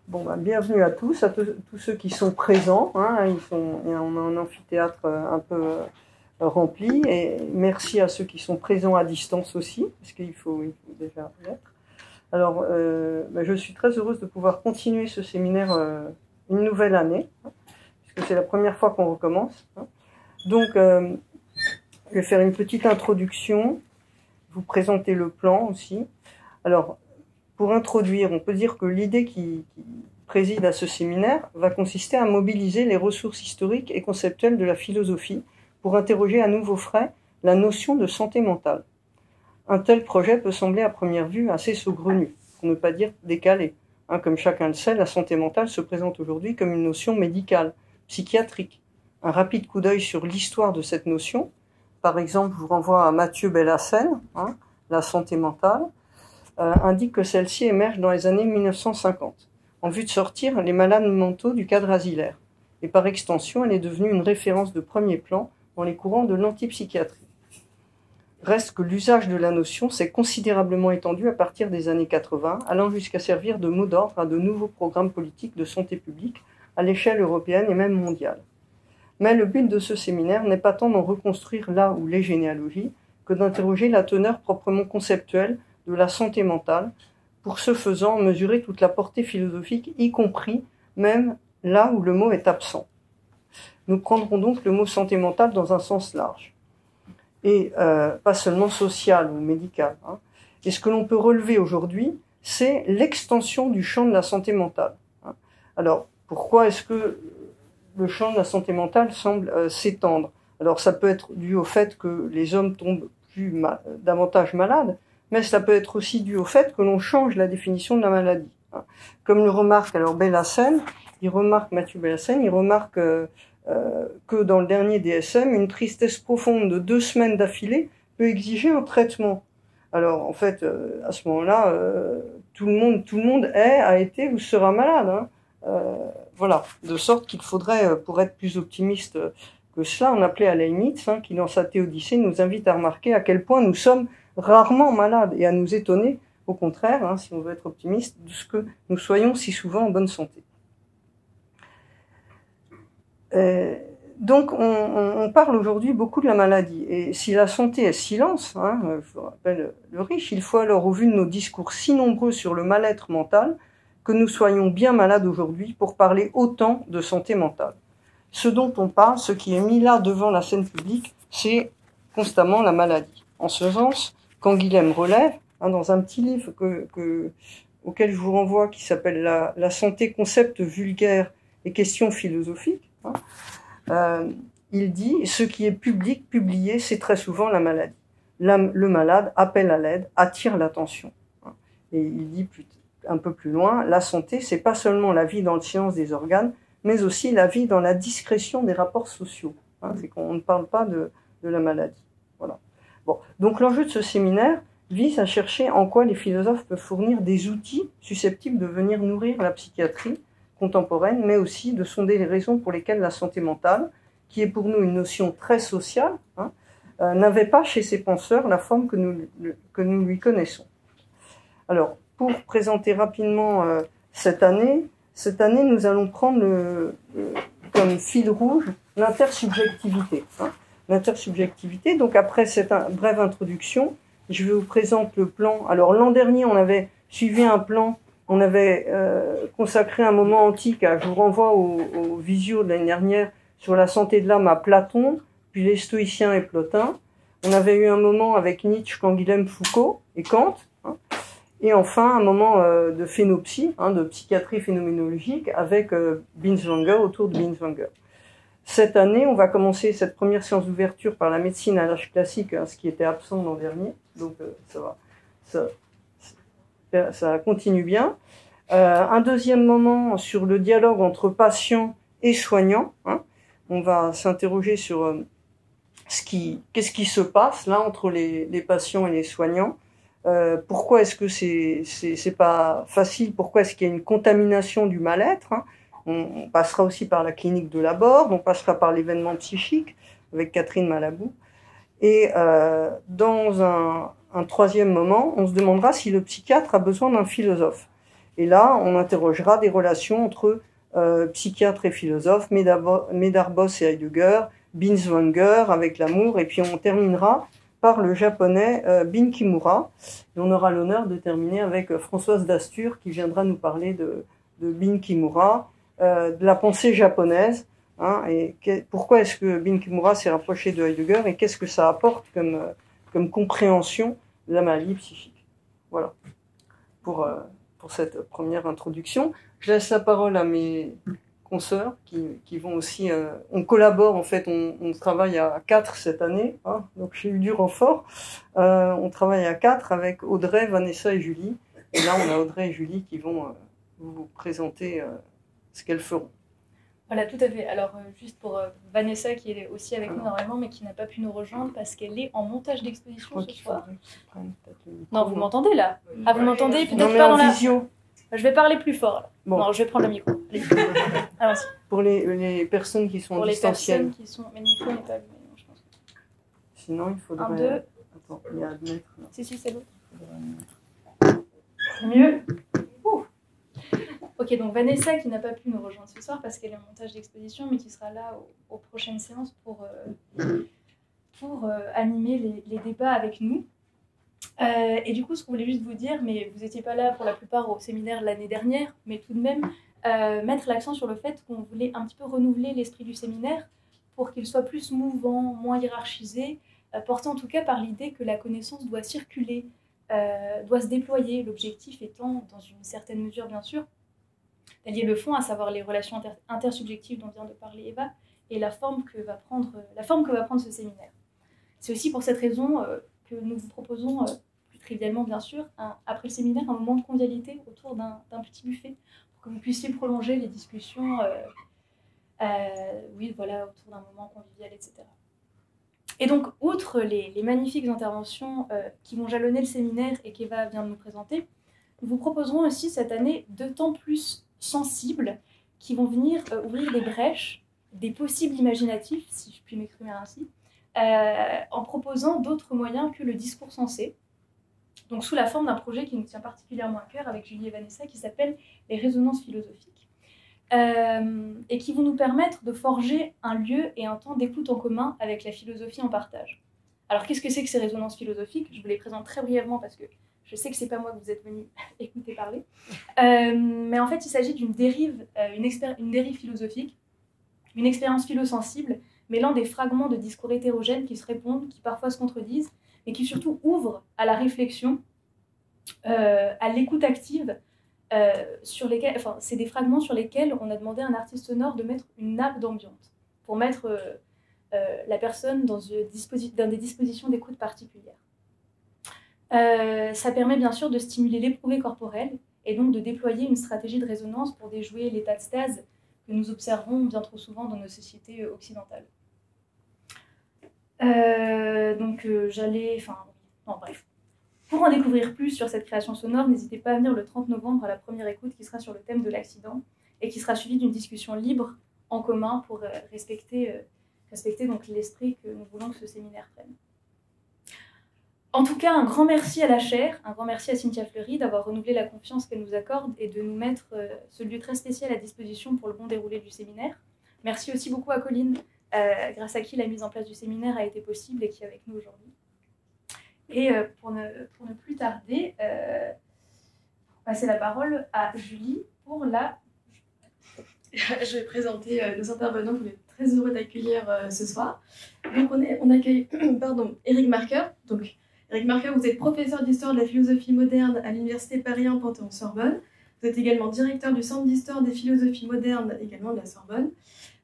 Bon, ben, bienvenue à tous ceux qui sont présents. Hein, on a un amphithéâtre un peu rempli. Et merci à ceux qui sont présents à distance aussi, parce qu'il faut déjà l'être. Alors, ben, je suis très heureuse de pouvoir continuer ce séminaire une nouvelle année, hein, puisque c'est la première fois qu'on recommence. Hein. Donc, je vais faire une petite introduction, vous présenter le plan aussi. Alors, pour introduire, on peut dire que l'idée qui préside à ce séminaire va consister à mobiliser les ressources historiques et conceptuelles de la philosophie pour interroger à nouveau frais la notion de santé mentale. Un tel projet peut sembler à première vue assez saugrenu, pour ne pas dire décalé. Hein, comme chacun le sait, la santé mentale se présente aujourd'hui comme une notion médicale, psychiatrique. Un rapide coup d'œil sur l'histoire de cette notion, par exemple, je vous renvoie à Mathieu Bellassène, hein, la santé mentale, indique que celle-ci émerge dans les années 1950, en vue de sortir les malades mentaux du cadre asilaire. Et par extension, elle est devenue une référence de premier plan dans les courants de l'antipsychiatrie. Reste que l'usage de la notion s'est considérablement étendu à partir des années 80, allant jusqu'à servir de mot d'ordre à de nouveaux programmes politiques de santé publique à l'échelle européenne et même mondiale. Mais le but de ce séminaire n'est pas tant d'en reconstruire là ou les généalogies, que d'interroger la teneur proprement conceptuelle de la santé mentale, pour ce faisant mesurer toute la portée philosophique, y compris même là où le mot est absent. Nous prendrons donc le mot santé mentale dans un sens large, et pas seulement social ou médical. Hein. Et ce que l'on peut relever aujourd'hui, c'est l'extension du champ de la santé mentale. Hein. Alors, pourquoi est-ce que le champ de la santé mentale semble s'étendre? Alors, ça peut être dû au fait que les hommes tombent davantage malades, mais ça peut être aussi dû au fait que l'on change la définition de la maladie. Comme le remarque alors Mathieu Bellassène, il remarque que dans le dernier DSM, une tristesse profonde de 2 semaines d'affilée peut exiger un traitement. Alors en fait, à ce moment-là, tout le monde a été ou sera malade. Hein. Voilà, de sorte qu'il faudrait, pour être plus optimiste que cela, en appeler à Leibniz, hein, qui dans sa Théodicée nous invite à remarquer à quel point nous sommes rarement malades et à nous étonner, au contraire, hein, si on veut être optimiste, de ce que nous soyons si souvent en bonne santé. Donc, on parle aujourd'hui beaucoup de la maladie. Et si la santé est silence, hein, je vous rappelle le riche, il faut alors, au vu de nos discours si nombreux sur le mal-être mental, que nous soyons bien malades aujourd'hui pour parler autant de santé mentale. Ce dont on parle, ce qui est mis là devant la scène publique, c'est constamment la maladie. En ce sens, Canguilhem relève, hein, dans un petit livre auquel je vous renvoie, qui s'appelle la santé, concept vulgaire et questions philosophiques, hein, il dit « Ce qui est public, publié, c'est très souvent la maladie. Le malade appelle à l'aide, attire l'attention. Hein. » Et il dit un peu plus loin « La santé, c'est pas seulement la vie dans le silence des organes, mais aussi la vie dans la discrétion des rapports sociaux. Hein. » C'est qu'on ne parle pas de la maladie. Voilà. Bon, donc l'enjeu de ce séminaire vise à chercher en quoi les philosophes peuvent fournir des outils susceptibles de venir nourrir la psychiatrie contemporaine, mais aussi de sonder les raisons pour lesquelles la santé mentale, qui est pour nous une notion très sociale, hein, n'avait pas chez ces penseurs la forme que nous lui connaissons. Alors, pour présenter rapidement cette année, nous allons prendre comme fil rouge l'intersubjectivité. Hein. L'intersubjectivité, donc après cette brève introduction, je vais vous présenter le plan. Alors l'an dernier, on avait suivi un plan, on avait consacré un moment antique, je vous renvoie au visio de l'année dernière, sur la santé de l'âme à Platon, puis les stoïciens et Plotin. On avait eu un moment avec Nietzsche, Canguilhem, Foucault et Kant. Hein. Et enfin, un moment de phénopsie, hein, de psychiatrie phénoménologique, avec Binswanger, autour de Binswanger. Cette année, on va commencer cette première séance d'ouverture par la médecine à l'âge classique, hein, ce qui était absent l'an dernier, donc ça continue bien. Un deuxième moment sur le dialogue entre patients et soignants. Hein. On va s'interroger sur qu'est-ce qui se passe là entre les patients et les soignants. Pourquoi est-ce que c'est pas facile? Pourquoi est-ce qu'il y a une contamination du mal-être? Hein. On passera aussi par la clinique de Laborde, on passera par l'événement psychique avec Catherine Malabou. Et dans un troisième moment, on se demandera si le psychiatre a besoin d'un philosophe. Et là, on interrogera des relations entre psychiatres et philosophes, Medarbos et Heidegger, Binswanger avec l'amour, et puis on terminera par le japonais Bin Kimura. Et on aura l'honneur de terminer avec Françoise Dastur qui viendra nous parler de Bin Kimura, de la pensée japonaise, hein, et pourquoi est-ce que Bin Kimura s'est rapproché de Heidegger et qu'est-ce que ça apporte comme compréhension de la maladie psychique. Voilà, pour cette première introduction. Je laisse la parole à mes consoeurs qui vont aussi... on collabore, en fait, on travaille à 4 cette année, hein, donc j'ai eu du renfort. On travaille à 4 avec Audrey, Vanessa et Julie. Et là, on a Audrey et Julie qui vont vous présenter ce qu'elles feront. Voilà, tout à fait. Alors, juste pour Vanessa, qui est aussi avec nous normalement, mais qui n'a pas pu nous rejoindre parce qu'elle est en montage d'exposition ce soir. Non, vous m'entendez là? Ah, vous m'entendez? Peut-être pas dans la... visio. Je vais parler plus fort. Là. Bon. Non, je vais prendre le micro. Allons-y. Pour les personnes qui sont en distanciel. Pour les personnes qui sont... Mais le micro n'est pas allumé, non, je pense. Sinon, il faudrait... 1, 2... Attends, il y a admettre. Si, c'est l'autre. C'est mieux. Ok, donc Vanessa qui n'a pas pu nous rejoindre ce soir parce qu'elle est en montage d'exposition, mais qui sera là aux prochaines séances pour animer les débats avec nous. Et du coup, ce qu'on voulait juste vous dire, mais vous n'étiez pas là pour la plupart au séminaire l'année dernière, mais tout de même, mettre l'accent sur le fait qu'on voulait un petit peu renouveler l'esprit du séminaire pour qu'il soit plus mouvant, moins hiérarchisé, porté en tout cas par l'idée que la connaissance doit circuler, doit se déployer, l'objectif étant, dans une certaine mesure bien sûr, d'allier le fond, à savoir les relations intersubjectives dont vient de parler Eva, et la forme que va prendre ce séminaire. C'est aussi pour cette raison que nous vous proposons, plus trivialement bien sûr, après le séminaire, un moment de convivialité autour d'un petit buffet, pour que vous puissiez prolonger les discussions, oui, voilà, autour d'un moment convivial, etc. Et donc, outre les magnifiques interventions qui vont jalonner le séminaire et qu'Eva vient de nous présenter, nous vous proposerons aussi cette année 2 temps plus sensibles qui vont venir ouvrir des brèches, des possibles imaginatifs, si je puis m'exprimer ainsi, en proposant d'autres moyens que le discours sensé, donc sous la forme d'un projet qui nous tient particulièrement à cœur avec Julie et Vanessa, qui s'appelle les résonances philosophiques, et qui vont nous permettre de forger un lieu et un temps d'écoute en commun avec la philosophie en partage. Alors qu'est-ce que c'est que ces résonances philosophiques? Je vous les présente très brièvement parce que je sais que c'est pas moi que vous êtes venu écouter parler, mais en fait il s'agit d'une dérive, une dérive philosophique, une expérience philo-sensible, mêlant des fragments de discours hétérogènes qui se répondent, qui parfois se contredisent, mais qui surtout ouvrent à la réflexion, à l'écoute active, sur lesquels, enfin, c'est des fragments sur lesquels on a demandé à un artiste sonore de mettre une nappe d'ambiance, pour mettre la personne dans des dispositions d'écoute particulières. Ça permet bien sûr de stimuler l'éprouvée corporelle, et donc de déployer une stratégie de résonance pour déjouer l'état de stase que nous observons bien trop souvent dans nos sociétés occidentales. Bref. Pour en découvrir plus sur cette création sonore, n'hésitez pas à venir le 30 novembre à la première écoute qui sera sur le thème de l'accident et qui sera suivie d'une discussion libre en commun pour respecter donc l'esprit que nous voulons que ce séminaire prenne. En tout cas, un grand merci à la chaire, un grand merci à Cynthia Fleury d'avoir renouvelé la confiance qu'elle nous accorde et de nous mettre ce lieu très spécial à disposition pour le bon déroulé du séminaire. Merci aussi beaucoup à Colline, grâce à qui la mise en place du séminaire a été possible et qui est avec nous aujourd'hui. Et pour ne plus tarder, passer la parole à Julie pour la... Je vais présenter nos intervenants que vous êtes très heureux d'accueillir ce soir. Donc on accueille Éric Marqueur. Donc Éric Marqueur, vous êtes professeur d'histoire de la philosophie moderne à l'Université Paris 1 Panthéon-Sorbonne. Vous êtes également directeur du Centre d'histoire des philosophies modernes, également de la Sorbonne.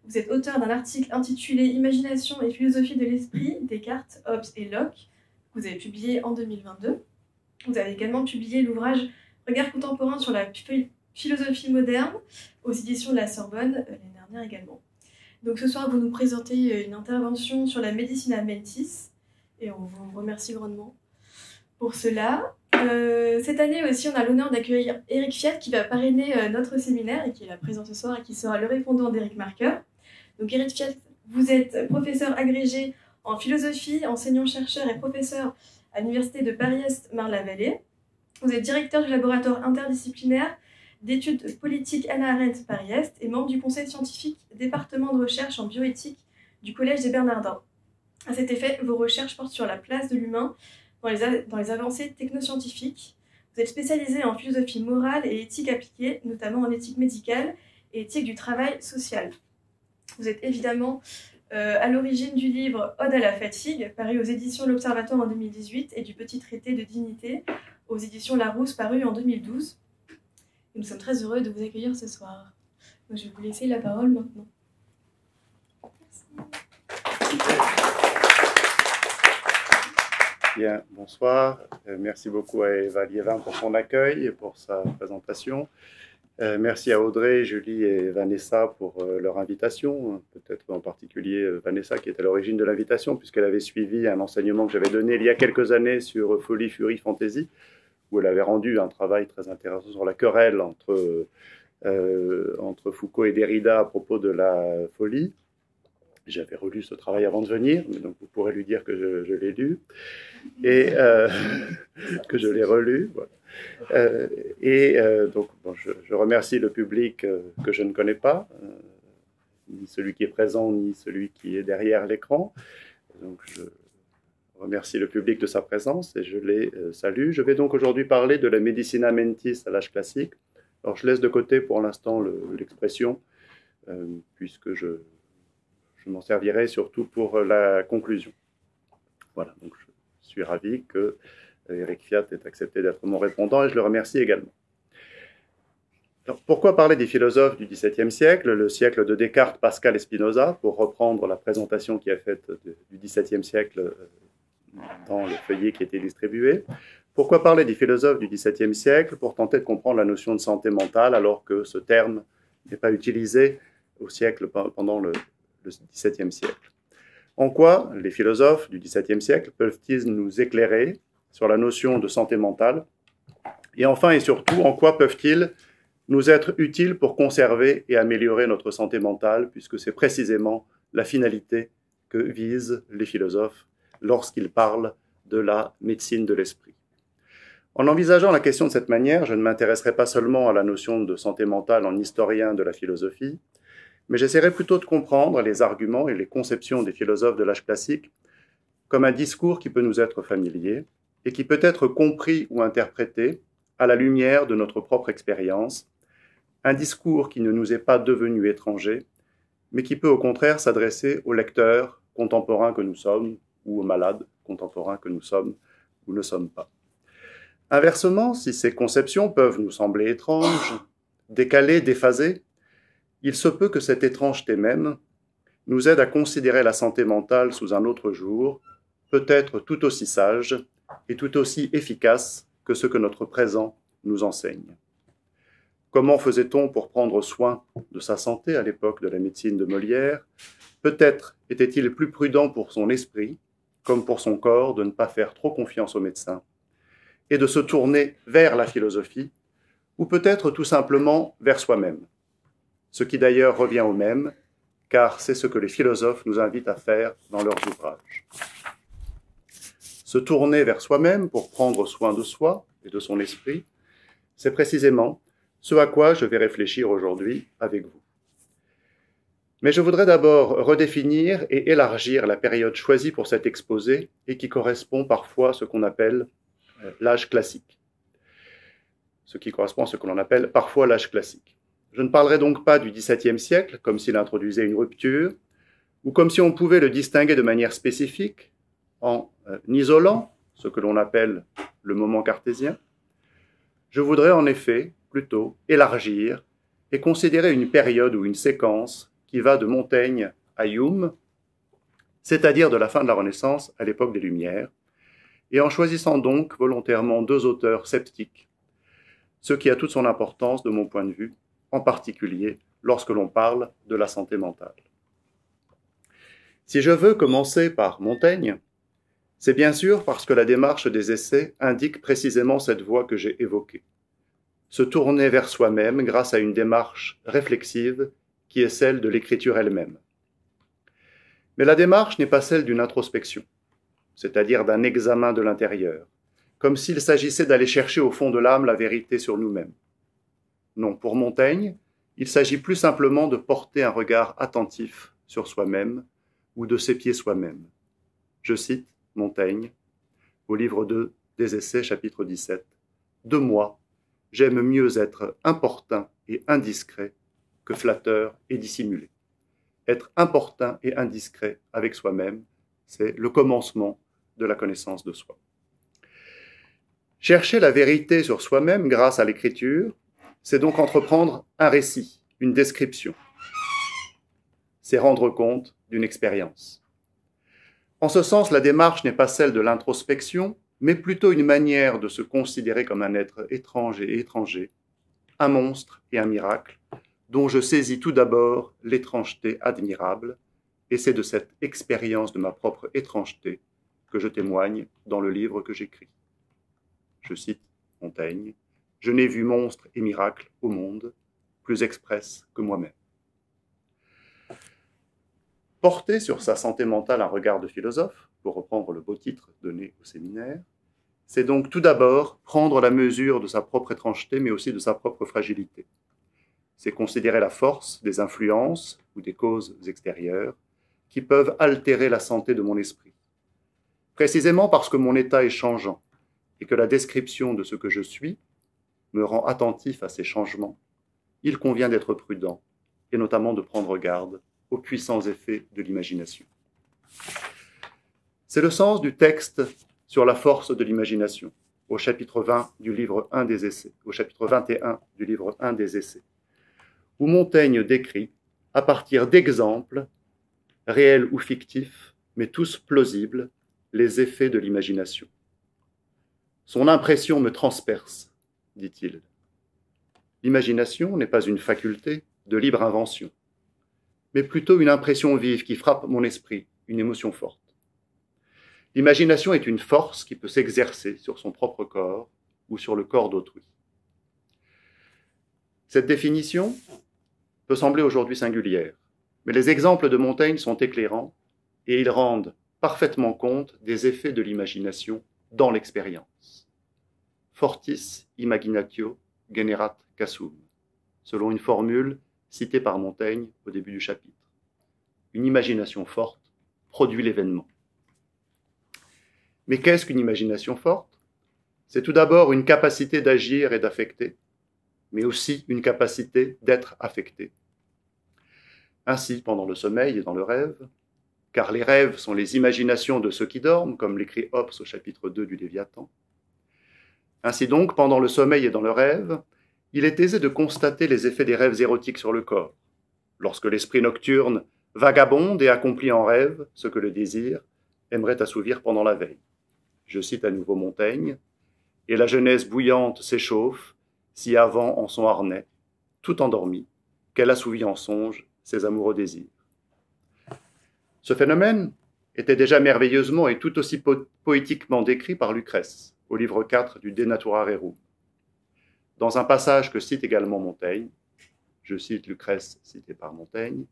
Vous êtes auteur d'un article intitulé « Imagination et philosophie de l'esprit, Descartes, Hobbes et Locke ». Vous avez publié en 2022. Vous avez également publié l'ouvrage « Regard contemporain sur la philosophie moderne » aux éditions de la Sorbonne, l'année dernière également. Donc ce soir, vous nous présentez une intervention sur la Medicina Mentis, et on vous remercie grandement pour cela. Cette année aussi, on a l'honneur d'accueillir Éric Fiat qui va parrainer notre séminaire et qui est là présent ce soir et qui sera le répondant d'Éric Marqueur. Donc Éric Fiat, vous êtes professeur agrégé en philosophie, enseignant-chercheur et professeur à l'Université de Paris-Est Marne-la-Vallée. Vous êtes directeur du laboratoire interdisciplinaire d'études politiques Hannah Arendt Paris-Est et membre du conseil scientifique département de recherche en bioéthique du Collège des Bernardins. À cet effet, vos recherches portent sur la place de l'humain dans les avancées technoscientifiques. Vous êtes spécialisé en philosophie morale et éthique appliquée, notamment en éthique médicale et éthique du travail social. Vous êtes évidemment à l'origine du livre Ode à la fatigue, paru aux éditions L'Observatoire en 2018, et du Petit traité de dignité aux éditions Larousse, paru en 2012. Et nous sommes très heureux de vous accueillir ce soir. Donc, je vais vous laisser la parole maintenant. Bien, bonsoir. Merci beaucoup à Eva Liévin pour son accueil et pour sa présentation. Merci à Audrey, Julie et Vanessa pour leur invitation, peut-être en particulier Vanessa qui est à l'origine de l'invitation puisqu'elle avait suivi un enseignement que j'avais donné il y a quelques années sur Folie, Furie, Fantaisie, où elle avait rendu un travail très intéressant sur la querelle entre Foucault et Derrida à propos de la folie. J'avais relu ce travail avant de venir, mais donc vous pourrez lui dire que je l'ai lu et que je l'ai relu. Voilà. Donc, bon, je remercie le public que je ne connais pas, ni celui qui est présent, ni celui qui est derrière l'écran. Donc, je remercie le public de sa présence et je les salue. Je vais donc aujourd'hui parler de la Medicina Mentis à l'âge classique. Alors, je laisse de côté pour l'instant l'expression, puisque je m'en servirai surtout pour la conclusion. Voilà, donc je suis ravi que Eric Fiat ait accepté d'être mon répondant et je le remercie également. Alors, pourquoi parler des philosophes du XVIIe siècle, le siècle de Descartes, Pascal et Spinoza, pour reprendre la présentation qui est faite du XVIIe siècle dans le feuillet qui a été distribué? Pourquoi parler des philosophes du XVIIe siècle? Pour tenter de comprendre la notion de santé mentale alors que ce terme n'est pas utilisé au siècle pendant le XVIIe siècle. En quoi les philosophes du XVIIe siècle peuvent-ils nous éclairer sur la notion de santé mentale? Et enfin et surtout, en quoi peuvent-ils nous être utiles pour conserver et améliorer notre santé mentale, puisque c'est précisément la finalité que visent les philosophes lorsqu'ils parlent de la médecine de l'esprit. En envisageant la question de cette manière, je ne m'intéresserai pas seulement à la notion de santé mentale en historien de la philosophie, mais j'essaierai plutôt de comprendre les arguments et les conceptions des philosophes de l'âge classique comme un discours qui peut nous être familier et qui peut être compris ou interprété à la lumière de notre propre expérience, un discours qui ne nous est pas devenu étranger, mais qui peut au contraire s'adresser aux lecteurs contemporains que nous sommes ou aux malades contemporains que nous sommes ou ne sommes pas. Inversement, si ces conceptions peuvent nous sembler étranges, décalées, déphasées, il se peut que cette étrangeté même nous aide à considérer la santé mentale sous un autre jour, peut-être tout aussi sage et tout aussi efficace que ce que notre présent nous enseigne. Comment faisait-on pour prendre soin de sa santé à l'époque de la médecine de Molière? Peut-être était-il plus prudent pour son esprit, comme pour son corps, de ne pas faire trop confiance aux médecins et de se tourner vers la philosophie, ou peut-être tout simplement vers soi-même. Ce qui d'ailleurs revient au même, car c'est ce que les philosophes nous invitent à faire dans leurs ouvrages. Se tourner vers soi-même pour prendre soin de soi et de son esprit, c'est précisément ce à quoi je vais réfléchir aujourd'hui avec vous. Mais je voudrais d'abord redéfinir et élargir la période choisie pour cet exposé et qui correspond parfois à ce qu'on appelle l'âge classique. Ce qui correspond à ce que l'on appelle parfois l'âge classique. Je ne parlerai donc pas du XVIIe siècle, comme s'il introduisait une rupture, ou comme si on pouvait le distinguer de manière spécifique, en isolant ce que l'on appelle le moment cartésien. Je voudrais en effet plutôt élargir et considérer une période ou une séquence qui va de Montaigne à Hume, c'est-à-dire de la fin de la Renaissance à l'époque des Lumières, et en choisissant donc volontairement deux auteurs sceptiques, ce qui a toute son importance de mon point de vue, en particulier lorsque l'on parle de la santé mentale. Si je veux commencer par Montaigne, c'est bien sûr parce que la démarche des essais indique précisément cette voie que j'ai évoquée. Se tourner vers soi-même grâce à une démarche réflexive qui est celle de l'écriture elle-même. Mais la démarche n'est pas celle d'une introspection, c'est-à-dire d'un examen de l'intérieur, comme s'il s'agissait d'aller chercher au fond de l'âme la vérité sur nous-mêmes. Non, pour Montaigne, il s'agit plus simplement de porter un regard attentif sur soi-même ou de s'épier soi-même. Je cite Montaigne au livre 2 des Essais, chapitre 17. « De moi, j'aime mieux être importun et indiscret que flatteur et dissimulé. » Être importun et indiscret avec soi-même, c'est le commencement de la connaissance de soi. Chercher la vérité sur soi-même grâce à l'écriture, c'est donc entreprendre un récit, une description. C'est rendre compte d'une expérience. En ce sens, la démarche n'est pas celle de l'introspection, mais plutôt une manière de se considérer comme un être étrange et étranger, un monstre et un miracle, dont je saisis tout d'abord l'étrangeté admirable, et c'est de cette expérience de ma propre étrangeté que je témoigne dans le livre que j'écris. Je cite Montaigne, « Je n'ai vu monstre et miracle au monde, plus express que moi-même. » Porter sur sa santé mentale un regard de philosophe, pour reprendre le beau titre donné au séminaire, c'est donc tout d'abord prendre la mesure de sa propre étrangeté, mais aussi de sa propre fragilité. C'est considérer la force des influences ou des causes extérieures qui peuvent altérer la santé de mon esprit. Précisément parce que mon état est changeant et que la description de ce que je suis me rend attentif à ces changements, il convient d'être prudent et notamment de prendre garde aux puissants effets de l'imagination. C'est le sens du texte sur la force de l'imagination, au chapitre 20 du livre 1 des Essais, au chapitre 21 du livre 1 des Essais, où Montaigne décrit, à partir d'exemples, réels ou fictifs, mais tous plausibles, les effets de l'imagination. Son impression me transperce, dit-il. L'imagination n'est pas une faculté de libre invention, mais plutôt une impression vive qui frappe mon esprit, une émotion forte. L'imagination est une force qui peut s'exercer sur son propre corps ou sur le corps d'autrui. Cette définition peut sembler aujourd'hui singulière, mais les exemples de Montaigne sont éclairants et ils rendent parfaitement compte des effets de l'imagination dans l'expérience. Fortis imaginatio generat cassum, selon une formule citée par Montaigne au début du chapitre. Une imagination forte produit l'événement. Mais qu'est-ce qu'une imagination forte? C'est tout d'abord une capacité d'agir et d'affecter, mais aussi une capacité d'être affecté. Ainsi, pendant le sommeil et dans le rêve, car les rêves sont les imaginations de ceux qui dorment, comme l'écrit Hobbes au chapitre 2 du Léviathan. Ainsi donc, pendant le sommeil et dans le rêve, il est aisé de constater les effets des rêves érotiques sur le corps, lorsque l'esprit nocturne vagabonde et accomplit en rêve ce que le désir aimerait assouvir pendant la veille. Je cite à nouveau Montaigne, « Et la jeunesse bouillante s'échauffe, si avant en son harnais, tout endormie, qu'elle assouvit en songe ses amoureux désirs. » Ce phénomène était déjà merveilleusement et tout aussi poétiquement décrit par Lucrèce, au livre 4 du De Natura Rerum. Dans un passage que cite également Montaigne, je cite Lucrèce cité par Montaigne,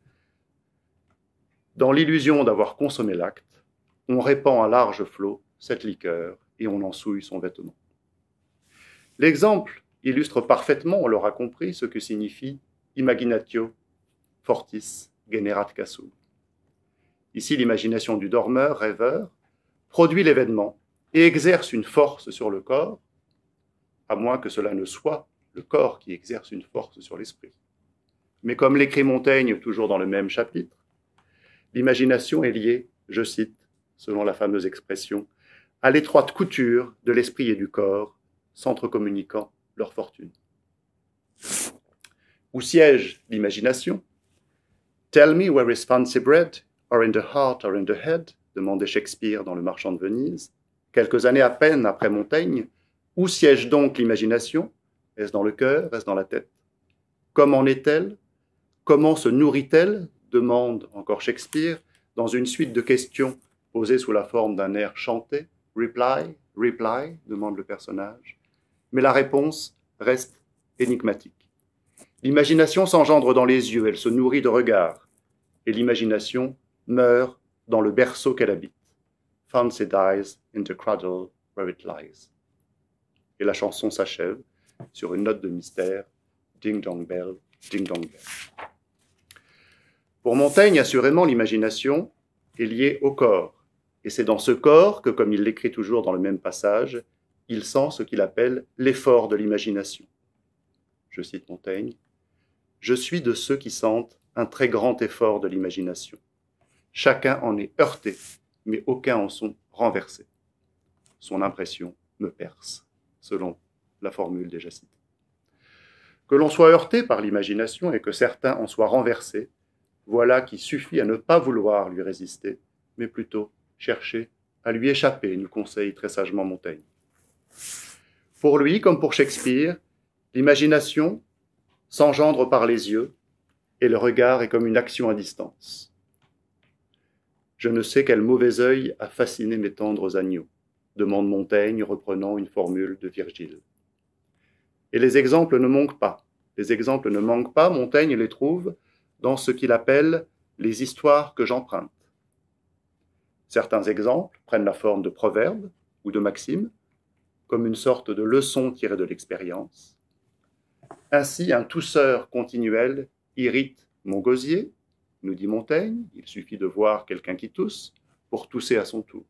« Dans l'illusion d'avoir consommé l'acte, on répand à large flot cette liqueur et on en souille son vêtement. » L'exemple illustre parfaitement, on l'aura compris, ce que signifie imaginatio fortis generat cassum. Ici, l'imagination du dormeur, rêveur, produit l'événement et exerce une force sur le corps, à moins que cela ne soit le corps qui exerce une force sur l'esprit. Mais comme l'écrit Montaigne toujours dans le même chapitre, l'imagination est liée, je cite, selon la fameuse expression, à l'étroite couture de l'esprit et du corps, s'entrecommuniquant leur fortune. Où siège l'imagination? Tell me where is fancy bred, or in the heart or in the head, demandait Shakespeare dans Le Marchand de Venise. Quelques années à peine après Montaigne, où siège donc l'imagination? Est-ce dans le cœur? Est-ce dans la tête? Comment est-elle? Comment se nourrit-elle? Demande encore Shakespeare dans une suite de questions posées sous la forme d'un air chanté. Reply, reply, demande le personnage. Mais la réponse reste énigmatique. L'imagination s'engendre dans les yeux, elle se nourrit de regards. Et l'imagination meurt dans le berceau qu'elle habite. Fancy dies in the cradle where it lies. Et la chanson s'achève sur une note de mystère Ding dong bell, ding dong bell. Pour Montaigne, assurément, l'imagination est liée au corps. Et c'est dans ce corps que, comme il l'écrit toujours dans le même passage, il sent ce qu'il appelle l'effort de l'imagination. Je cite Montaigne, « Je suis de ceux qui sentent un très grand effort de l'imagination. Chacun en est heurté, mais aucun en sont renversés. Son impression me perce, selon la formule déjà citée. Que l'on soit heurté par l'imagination et que certains en soient renversés, voilà qui suffit à ne pas vouloir lui résister, mais plutôt chercher à lui échapper, nous conseille très sagement Montaigne. Pour lui, comme pour Shakespeare, l'imagination s'engendre par les yeux et le regard est comme une action à distance. Je ne sais quel mauvais œil a fasciné mes tendres agneaux, demande Montaigne, reprenant une formule de Virgile. Et les exemples ne manquent pas. Les exemples ne manquent pas, Montaigne les trouve dans ce qu'il appelle les histoires que j'emprunte. Certains exemples prennent la forme de proverbes ou de maximes, comme une sorte de leçon tirée de l'expérience. Ainsi, un tousseur continuel irrite mon gosier, nous dit Montaigne, il suffit de voir quelqu'un qui tousse pour tousser à son tour.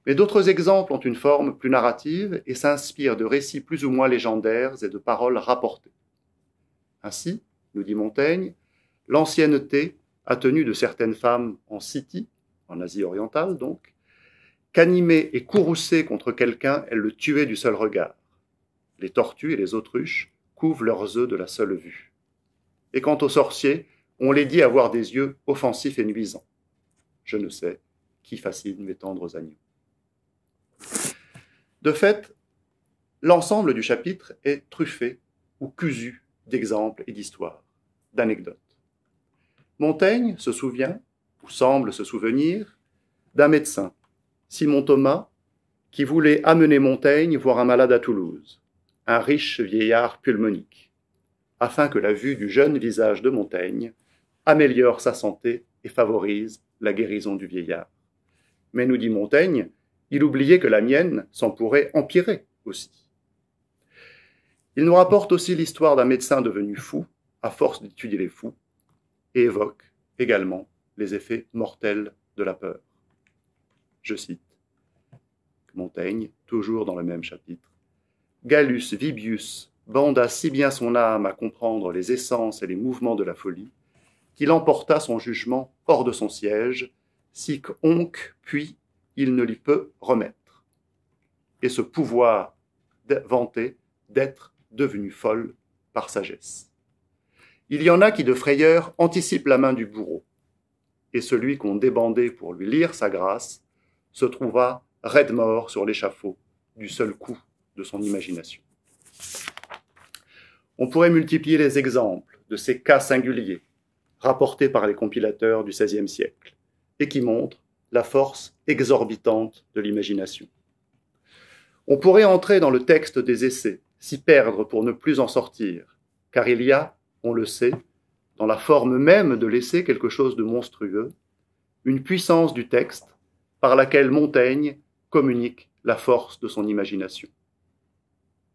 Mais d'autres exemples ont une forme plus narrative et s'inspirent de récits plus ou moins légendaires et de paroles rapportées. Ainsi, nous dit Montaigne, l'ancienneté a tenu de certaines femmes en Scythie, en Asie orientale donc, qu'animées et courroucées contre quelqu'un, elles le tuaient du seul regard. Les tortues et les autruches couvent leurs œufs de la seule vue. Et quant aux sorciers, on les dit avoir des yeux offensifs et nuisants. Je ne sais qui fascine mes tendres agneaux. De fait, l'ensemble du chapitre est truffé ou cousu d'exemples et d'histoires, d'anecdotes. Montaigne se souvient, ou semble se souvenir, d'un médecin, Simon Thomas, qui voulait amener Montaigne voir un malade à Toulouse, un riche vieillard pulmonique, afin que la vue du jeune visage de Montaigne améliore sa santé et favorise la guérison du vieillard. Mais nous dit Montaigne, il oubliait que la mienne s'en pourrait empirer aussi. Il nous rapporte aussi l'histoire d'un médecin devenu fou, à force d'étudier les fous, et évoque également les effets mortels de la peur. Je cite Montaigne, toujours dans le même chapitre. « Gallus Vibius banda si bien son âme à comprendre les essences et les mouvements de la folie, qu'il emporta son jugement hors de son siège, sic onc, puis il ne l'y peut remettre. Et ce pouvoir vanté d'être devenu folle par sagesse. Il y en a qui de frayeur anticipent la main du bourreau, et celui qu'on débandait pour lui lire sa grâce se trouva raide mort sur l'échafaud du seul coup de son imagination. On pourrait multiplier les exemples de ces cas singuliers rapportés par les compilateurs du XVIe siècle et qui montrent la force exorbitante de l'imagination. On pourrait entrer dans le texte des essais, s'y perdre pour ne plus en sortir, car il y a, on le sait, dans la forme même de l'essai quelque chose de monstrueux, une puissance du texte par laquelle Montaigne communique la force de son imagination.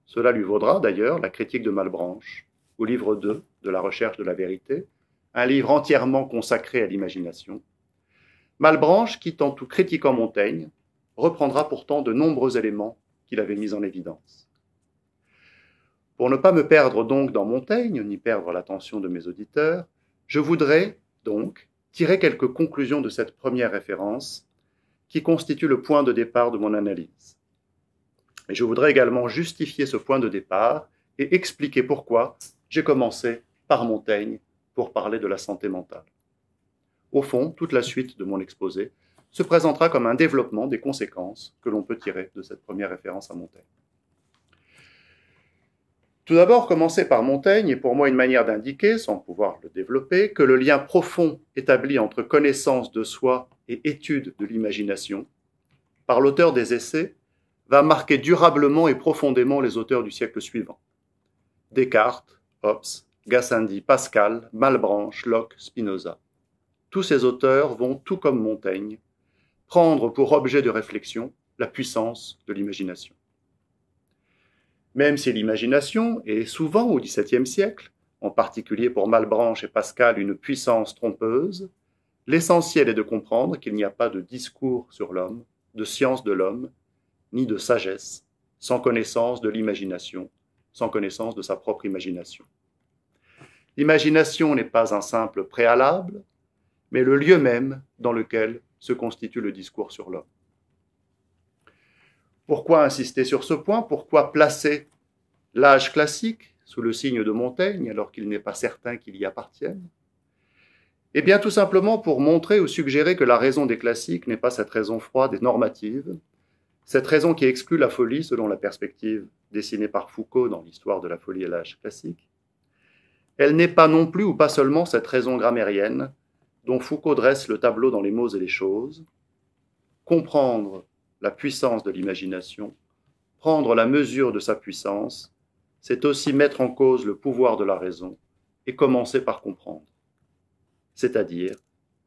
Cela lui vaudra d'ailleurs la critique de Malebranche, au livre 2 de la recherche de la vérité, un livre entièrement consacré à l'imagination. Malebranche, qui, en tout critiquant Montaigne, reprendra pourtant de nombreux éléments qu'il avait mis en évidence. Pour ne pas me perdre donc dans Montaigne, ni perdre l'attention de mes auditeurs, je voudrais donc tirer quelques conclusions de cette première référence qui constitue le point de départ de mon analyse. Et je voudrais également justifier ce point de départ et expliquer pourquoi j'ai commencé par Montaigne pour parler de la santé mentale. Au fond, toute la suite de mon exposé se présentera comme un développement des conséquences que l'on peut tirer de cette première référence à Montaigne. Tout d'abord, commencer par Montaigne est pour moi une manière d'indiquer, sans pouvoir le développer, que le lien profond établi entre connaissance de soi et étude de l'imagination, par l'auteur des essais, va marquer durablement et profondément les auteurs du siècle suivant. Descartes, Hobbes, Gassendi, Pascal, Malebranche, Locke, Spinoza. Tous ces auteurs vont, tout comme Montaigne, prendre pour objet de réflexion la puissance de l'imagination. Même si l'imagination est souvent au XVIIe siècle, en particulier pour Malebranche et Pascal, une puissance trompeuse, l'essentiel est de comprendre qu'il n'y a pas de discours sur l'homme, de science de l'homme, ni de sagesse, sans connaissance de l'imagination, sans connaissance de sa propre imagination. L'imagination n'est pas un simple préalable, mais le lieu même dans lequel se constitue le discours sur l'homme. Pourquoi insister sur ce point? Pourquoi placer l'âge classique sous le signe de Montaigne, alors qu'il n'est pas certain qu'il y appartienne? Eh bien, tout simplement pour montrer ou suggérer que la raison des classiques n'est pas cette raison froide et normative, cette raison qui exclut la folie selon la perspective dessinée par Foucault dans l'histoire de la folie et l'âge classique. Elle n'est pas non plus ou pas seulement cette raison grammairienne dont Foucault dresse le tableau dans Les mots et les choses. Comprendre la puissance de l'imagination, prendre la mesure de sa puissance, c'est aussi mettre en cause le pouvoir de la raison et commencer par comprendre. C'est-à-dire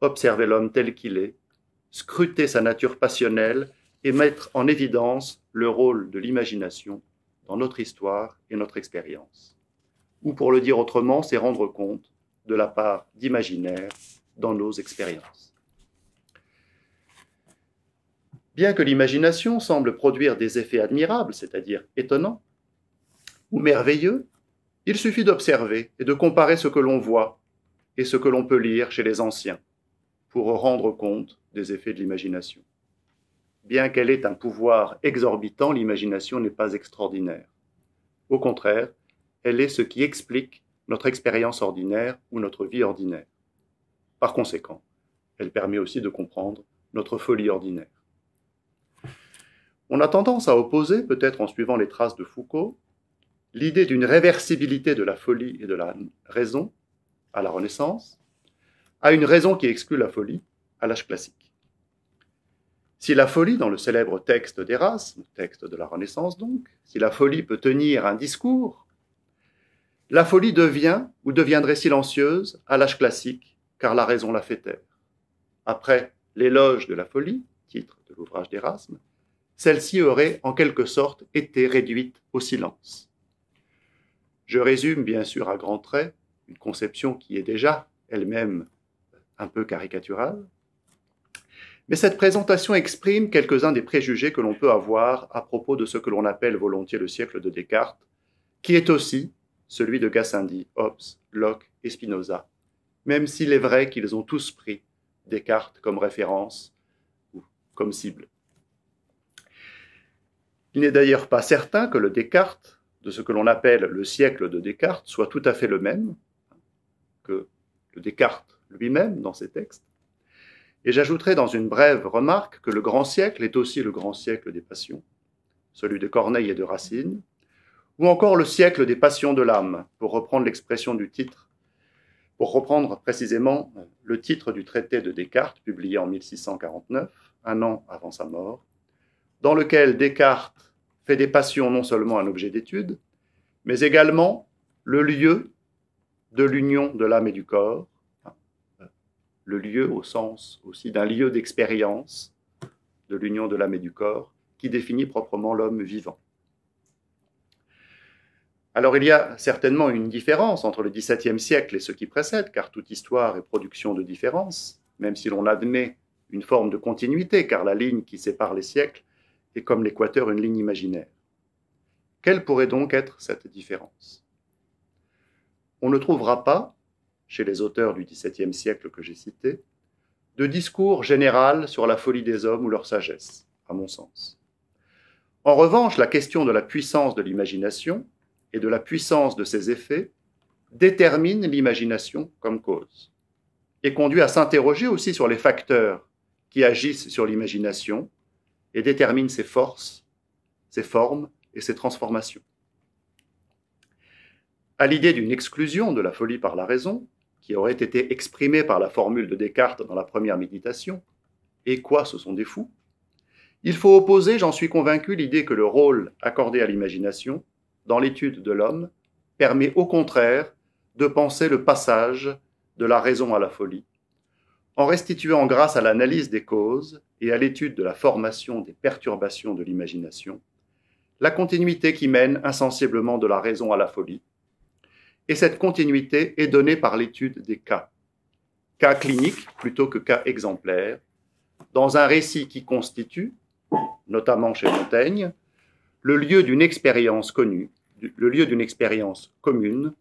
observer l'homme tel qu'il est, scruter sa nature passionnelle et mettre en évidence le rôle de l'imagination dans notre histoire et notre expérience. Ou pour le dire autrement, c'est rendre compte de la part d'imaginaire dans nos expériences. Bien que l'imagination semble produire des effets admirables, c'est-à-dire étonnants ou merveilleux, il suffit d'observer et de comparer ce que l'on voit et ce que l'on peut lire chez les anciens pour rendre compte des effets de l'imagination. Bien qu'elle ait un pouvoir exorbitant, l'imagination n'est pas extraordinaire. Au contraire, elle est ce qui explique notre expérience ordinaire ou notre vie ordinaire. Par conséquent, elle permet aussi de comprendre notre folie ordinaire. On a tendance à opposer, peut-être en suivant les traces de Foucault, l'idée d'une réversibilité de la folie et de la raison à la Renaissance, à une raison qui exclut la folie à l'âge classique. Si la folie, dans le célèbre texte d'Erasme, texte de la Renaissance donc, si la folie peut tenir un discours, la folie devient ou deviendrait silencieuse à l'âge classique, car la raison la fait taire. Après l'éloge de la folie, titre de l'ouvrage d'Erasme, celle-ci aurait en quelque sorte été réduite au silence. Je résume bien sûr à grands traits une conception qui est déjà elle-même un peu caricaturale, mais cette présentation exprime quelques-uns des préjugés que l'on peut avoir à propos de ce que l'on appelle volontiers le siècle de Descartes, qui est aussi celui de Gassendi, Hobbes, Locke et Spinoza, même s'il est vrai qu'ils ont tous pris Descartes comme référence ou comme cible. Il n'est d'ailleurs pas certain que le Descartes, de ce que l'on appelle le siècle de Descartes, soit tout à fait le même que le Descartes lui-même dans ses textes. Et j'ajouterai dans une brève remarque que le grand siècle est aussi le grand siècle des passions, celui de Corneille et de Racine, ou encore le siècle des passions de l'âme, pour reprendre l'expression du titre, pour reprendre précisément le titre du traité de Descartes, publié en 1649, un an avant sa mort, dans lequel Descartes fait des passions non seulement un objet d'étude, mais également le lieu de l'union de l'âme et du corps, le lieu au sens aussi d'un lieu d'expérience de l'union de l'âme et du corps, qui définit proprement l'homme vivant. Alors il y a certainement une différence entre le XVIIe siècle et ce qui précède, car toute histoire est production de différences, même si l'on admet une forme de continuité, car la ligne qui sépare les siècles est comme l'équateur une ligne imaginaire. Quelle pourrait donc être cette différence? On ne trouvera pas, chez les auteurs du XVIIe siècle que j'ai cités, de discours général sur la folie des hommes ou leur sagesse, à mon sens. En revanche, la question de la puissance de l'imagination et de la puissance de ses effets détermine l'imagination comme cause, et conduit à s'interroger aussi sur les facteurs qui agissent sur l'imagination et déterminent ses forces, ses formes et ses transformations. À l'idée d'une exclusion de la folie par la raison, qui aurait été exprimée par la formule de Descartes dans la première méditation, « Et quoi, ce sont des fous ?» il faut opposer, j'en suis convaincu, l'idée que le rôle accordé à l'imagination, dans l'étude de l'homme, permet au contraire de penser le passage de la raison à la folie, en restituant grâce à l'analyse des causes et à l'étude de la formation des perturbations de l'imagination, la continuité qui mène insensiblement de la raison à la folie. Et cette continuité est donnée par l'étude des cas cliniques plutôt que cas exemplaires, dans un récit qui constitue, notamment chez Montaigne, le lieu d'une expérience connue, le lieu d'une expérience commune,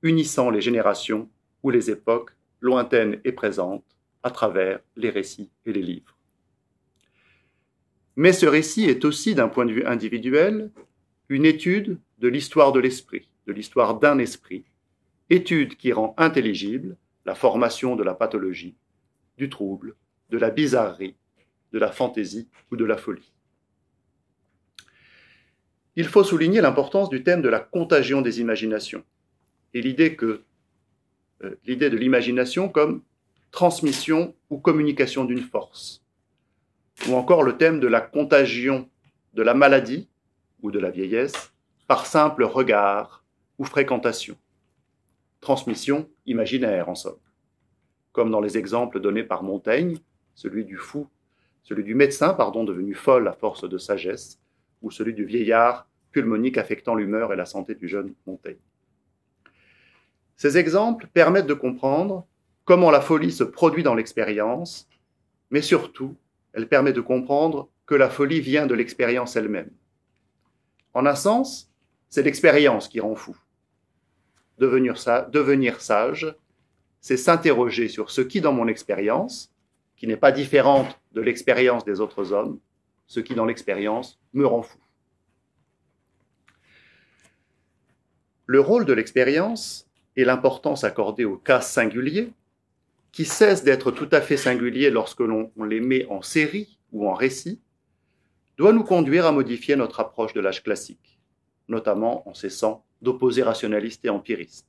unissant les générations ou les époques lointaines et présentes à travers les récits et les livres. Mais ce récit est aussi, d'un point de vue individuel, une étude de l'histoire de l'esprit, de l'histoire d'un esprit, étude qui rend intelligible la formation de la pathologie, du trouble, de la bizarrerie, de la fantaisie ou de la folie. Il faut souligner l'importance du thème de la contagion des imaginations et l'idée de l'imagination comme transmission ou communication d'une force, ou encore le thème de la contagion de la maladie ou de la vieillesse par simple regard ou fréquentation. Transmission imaginaire en somme, comme dans les exemples donnés par Montaigne, celui du médecin devenu folle à force de sagesse, ou celui du vieillard pulmonique affectant l'humeur et la santé du jeune Montaigne. Ces exemples permettent de comprendre comment la folie se produit dans l'expérience, mais surtout, elle permet de comprendre que la folie vient de l'expérience elle-même. En un sens, c'est l'expérience qui rend fou. Devenir sage, c'est s'interroger sur ce qui, dans mon expérience, qui n'est pas différente de l'expérience des autres hommes, ce qui, dans l'expérience, me rend fou. Le rôle de l'expérience et l'importance accordée aux cas singuliers, qui cessent d'être tout à fait singuliers lorsque l'on les met en série ou en récit, doit nous conduire à modifier notre approche de l'âge classique, notamment en cessant d'opposer rationalistes et empiristes.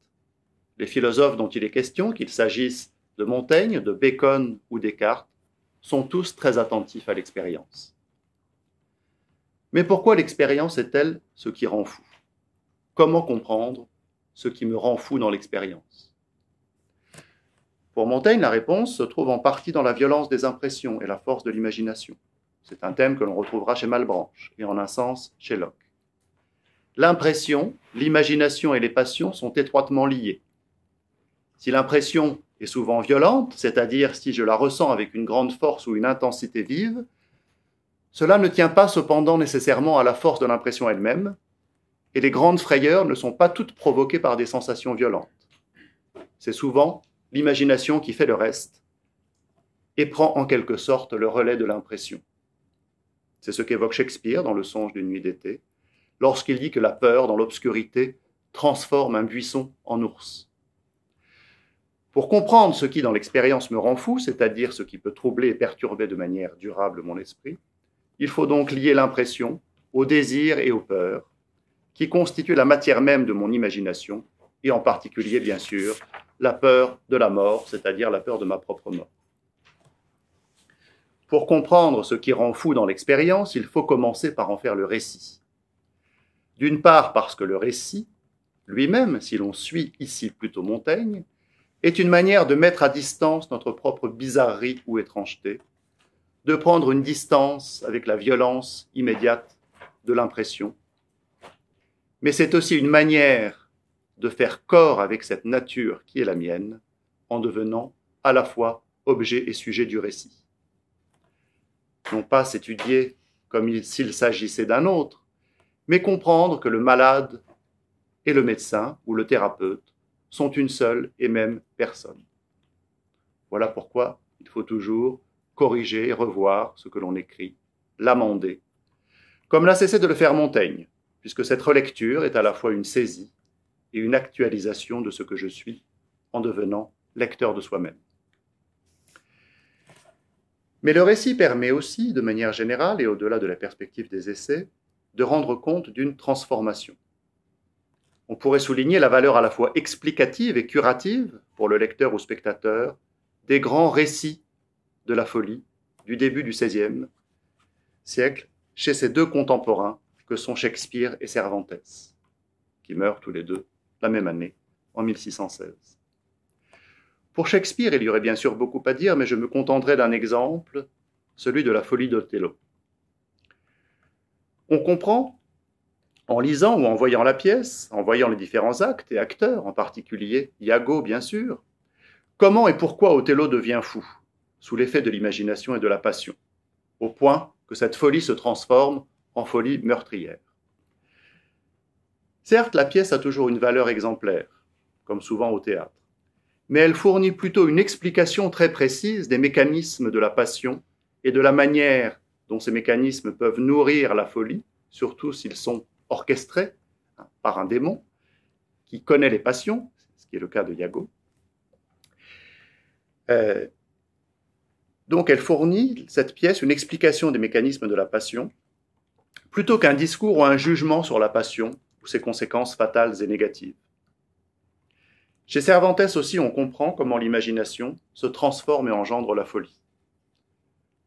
Les philosophes dont il est question, qu'il s'agisse de Montaigne, de Bacon ou Descartes, sont tous très attentifs à l'expérience. Mais pourquoi l'expérience est-elle ce qui rend fou ? Comment comprendre ce qui me rend fou dans l'expérience ? Pour Montaigne, la réponse se trouve en partie dans la violence des impressions et la force de l'imagination. C'est un thème que l'on retrouvera chez Malebranche et en un sens chez Locke. L'impression, l'imagination et les passions sont étroitement liées. Si l'impression est souvent violente, c'est-à-dire si je la ressens avec une grande force ou une intensité vive, cela ne tient pas cependant nécessairement à la force de l'impression elle-même, et les grandes frayeurs ne sont pas toutes provoquées par des sensations violentes. C'est souvent l'imagination qui fait le reste et prend en quelque sorte le relais de l'impression. C'est ce qu'évoque Shakespeare dans Le Songe d'une nuit d'été, lorsqu'il dit que la peur, dans l'obscurité, transforme un buisson en ours. Pour comprendre ce qui, dans l'expérience, me rend fou, c'est-à-dire ce qui peut troubler et perturber de manière durable mon esprit, il faut donc lier l'impression au désir et aux peurs, qui constituent la matière même de mon imagination, et en particulier, bien sûr, la peur de la mort, c'est-à-dire la peur de ma propre mort. Pour comprendre ce qui rend fou dans l'expérience, il faut commencer par en faire le récit. D'une part parce que le récit, lui-même, si l'on suit ici plutôt Montaigne, est une manière de mettre à distance notre propre bizarrerie ou étrangeté, de prendre une distance avec la violence immédiate de l'impression. Mais c'est aussi une manière de faire corps avec cette nature qui est la mienne, en devenant à la fois objet et sujet du récit. Non pas s'étudier comme s'il s'agissait d'un autre, mais comprendre que le malade et le médecin ou le thérapeute sont une seule et même personne. Voilà pourquoi il faut toujours corriger et revoir ce que l'on écrit, l'amender, comme l'a cessé de le faire Montaigne, puisque cette relecture est à la fois une saisie et une actualisation de ce que je suis en devenant lecteur de soi-même. Mais le récit permet aussi, de manière générale et au-delà de la perspective des essais, de rendre compte d'une transformation. On pourrait souligner la valeur à la fois explicative et curative, pour le lecteur ou spectateur, des grands récits de la folie du début du XVIe siècle chez ces deux contemporains que sont Shakespeare et Cervantes, qui meurent tous les deux la même année, en 1616. Pour Shakespeare, il y aurait bien sûr beaucoup à dire, mais je me contenterai d'un exemple, celui de la folie d'Othello. On comprend En lisant ou en voyant la pièce, en voyant les différents actes et acteurs, en particulier Iago bien sûr, comment et pourquoi Othello devient fou, sous l'effet de l'imagination et de la passion, au point que cette folie se transforme en folie meurtrière. Certes, la pièce a toujours une valeur exemplaire, comme souvent au théâtre, mais elle fournit plutôt une explication très précise des mécanismes de la passion et de la manière dont ces mécanismes peuvent nourrir la folie, surtout s'ils sont orchestrés par un démon qui connaît les passions, ce qui est le cas de Iago. Donc elle fournit, cette pièce, une explication des mécanismes de la passion, plutôt qu'un discours ou un jugement sur la passion ou ses conséquences fatales et négatives. Chez Cervantes aussi, on comprend comment l'imagination se transforme et engendre la folie.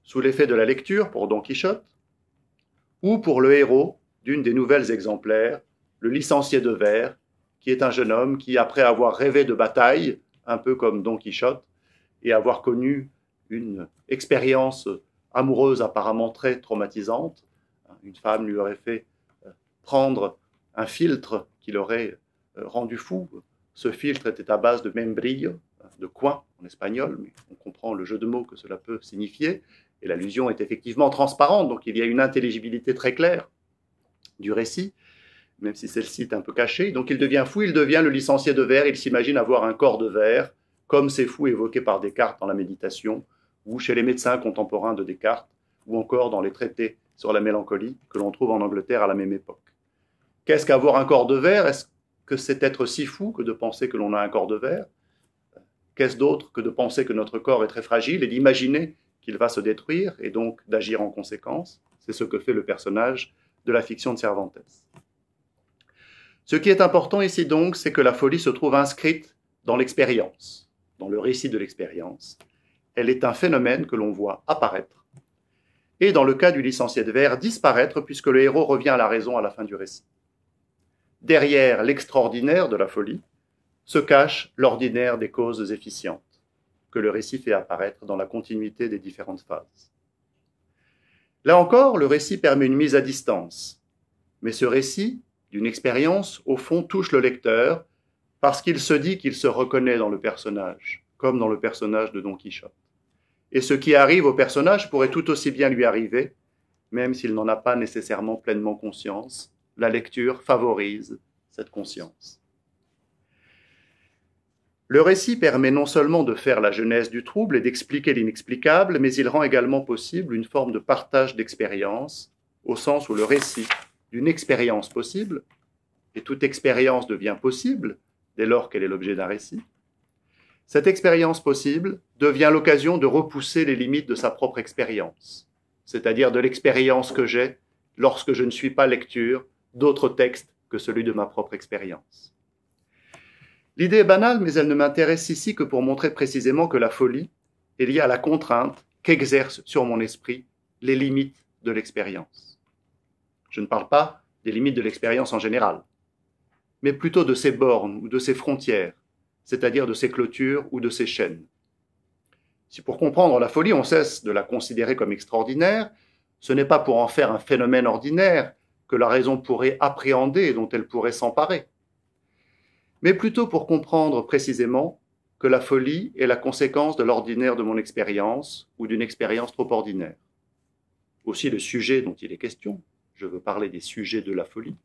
Sous l'effet de la lecture pour Don Quichotte, ou pour le héros d'une des nouvelles exemplaires, le licencié de vers, qui est un jeune homme qui, après avoir rêvé de bataille, un peu comme Don Quichotte, et avoir connu une expérience amoureuse apparemment très traumatisante, une femme lui aurait fait prendre un filtre qui l'aurait rendu fou. Ce filtre était à base de membrillo, de coin en espagnol, mais on comprend le jeu de mots que cela peut signifier, et l'allusion est effectivement transparente, donc il y a une intelligibilité très claire du récit, même si celle-ci est un peu cachée. Donc il devient fou, il devient le licencié de vers, il s'imagine avoir un corps de verre, comme ces fous évoqués par Descartes dans la méditation, ou chez les médecins contemporains de Descartes, ou encore dans les traités sur la mélancolie que l'on trouve en Angleterre à la même époque. Qu'est-ce qu'avoir un corps de verre? Est-ce que c'est être si fou que de penser que l'on a un corps de verre? Qu'est-ce d'autre que de penser que notre corps est très fragile et d'imaginer qu'il va se détruire et donc d'agir en conséquence? C'est ce que fait le personnage de la fiction de Cervantes. Ce qui est important ici donc, c'est que la folie se trouve inscrite dans l'expérience, dans le récit de l'expérience. Elle est un phénomène que l'on voit apparaître, et dans le cas du licencié de vers, disparaître, puisque le héros revient à la raison à la fin du récit. Derrière l'extraordinaire de la folie se cache l'ordinaire des causes efficientes, que le récit fait apparaître dans la continuité des différentes phases. Là encore, le récit permet une mise à distance, mais ce récit, d'une expérience, au fond, touche le lecteur, parce qu'il se dit qu'il se reconnaît dans le personnage, comme dans le personnage de Don Quichotte. Et ce qui arrive au personnage pourrait tout aussi bien lui arriver, même s'il n'en a pas nécessairement pleinement conscience. La lecture favorise cette conscience. Le récit permet non seulement de faire la genèse du trouble et d'expliquer l'inexplicable, mais il rend également possible une forme de partage d'expérience, au sens où le récit d'une expérience possible, et toute expérience devient possible dès lors qu'elle est l'objet d'un récit, cette expérience possible devient l'occasion de repousser les limites de sa propre expérience, c'est-à-dire de l'expérience que j'ai lorsque je ne suis pas lecture d'autres textes que celui de ma propre expérience. L'idée est banale, mais elle ne m'intéresse ici que pour montrer précisément que la folie est liée à la contrainte qu'exercent sur mon esprit les limites de l'expérience. Je ne parle pas des limites de l'expérience en général, mais plutôt de ses bornes ou de ses frontières, c'est-à-dire de ses clôtures ou de ses chaînes. Si pour comprendre la folie, on cesse de la considérer comme extraordinaire, ce n'est pas pour en faire un phénomène ordinaire que la raison pourrait appréhender et dont elle pourrait s'emparer, mais plutôt pour comprendre précisément que la folie est la conséquence de l'ordinaire de mon expérience ou d'une expérience trop ordinaire. Aussi le sujet dont il est question, je veux parler des sujets de la folie,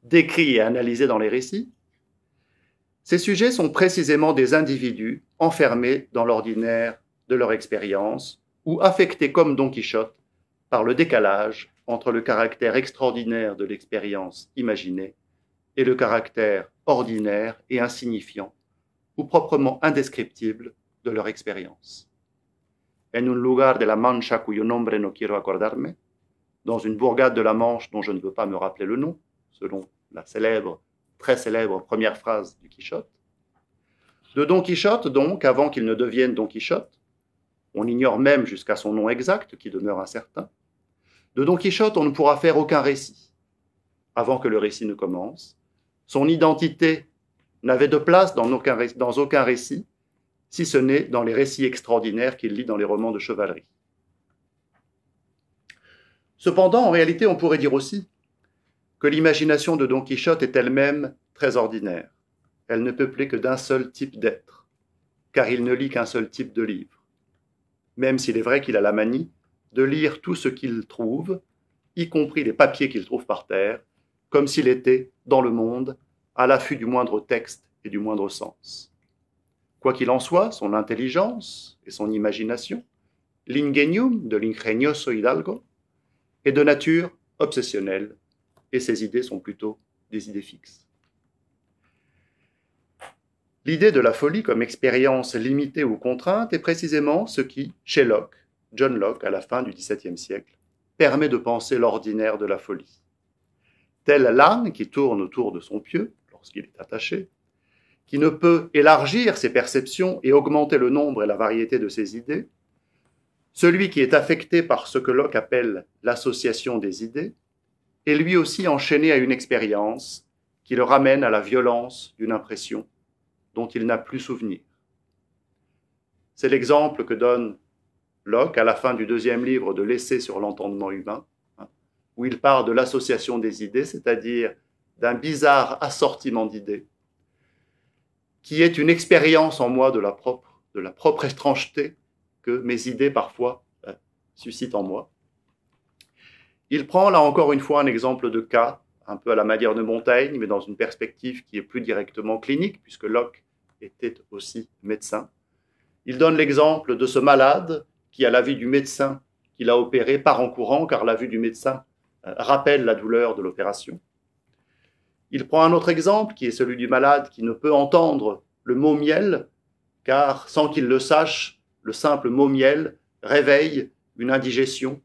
décrits et analysés dans les récits. Ces sujets sont précisément des individus enfermés dans l'ordinaire de leur expérience ou affectés comme Don Quichotte par le décalage entre le caractère extraordinaire de l'expérience imaginée et le caractère ordinaire et insignifiant ou proprement indescriptible de leur expérience. En un lugar de la Mancha cuyo nombre no quiero acordarme, dans une bourgade de la Manche dont je ne veux pas me rappeler le nom, selon la très célèbre première phrase du Quichotte. De Don Quichotte, donc, avant qu'il ne devienne Don Quichotte, on ignore même jusqu'à son nom exact, qui demeure incertain. De Don Quichotte, on ne pourra faire aucun récit. Avant que le récit ne commence, son identité n'avait de place dans aucun récit, si ce n'est dans les récits extraordinaires qu'il lit dans les romans de chevalerie. Cependant, en réalité, on pourrait dire aussi que l'imagination de Don Quichotte est elle-même très ordinaire. Elle ne peuplée que d'un seul type d'être, car il ne lit qu'un seul type de livre. Même s'il est vrai qu'il a la manie de lire tout ce qu'il trouve, y compris les papiers qu'il trouve par terre, comme s'il était, dans le monde, à l'affût du moindre texte et du moindre sens. Quoi qu'il en soit, son intelligence et son imagination, l'ingenium de l'ingenioso Hidalgo, est de nature obsessionnelle, et ses idées sont plutôt des idées fixes. L'idée de la folie comme expérience limitée ou contrainte est précisément ce qui, chez Locke, John Locke, à la fin du XVIIe siècle, permet de penser l'ordinaire de la folie. Tel l'âne qui tourne autour de son pieu, lorsqu'il est attaché, qui ne peut élargir ses perceptions et augmenter le nombre et la variété de ses idées, celui qui est affecté par ce que Locke appelle l'association des idées, est lui aussi enchaîné à une expérience qui le ramène à la violence d'une impression dont il n'a plus souvenir. C'est l'exemple que donne Locke à la fin du deuxième livre de l'Essai sur l'entendement humain, où il part de l'association des idées, c'est-à-dire d'un bizarre assortiment d'idées, qui est une expérience en moi de la propre étrangeté que mes idées parfois suscitent en moi. Il prend là encore une fois un exemple de cas, un peu à la manière de Montaigne, mais dans une perspective qui est plus directement clinique, puisque Locke était aussi médecin. Il donne l'exemple de ce malade qui, à la vue du médecin qui l'a opéré, part en courant, car la vue du médecin rappelle la douleur de l'opération. Il prend un autre exemple, qui est celui du malade qui ne peut entendre le mot miel, car sans qu'il le sache, le simple mot miel réveille une indigestion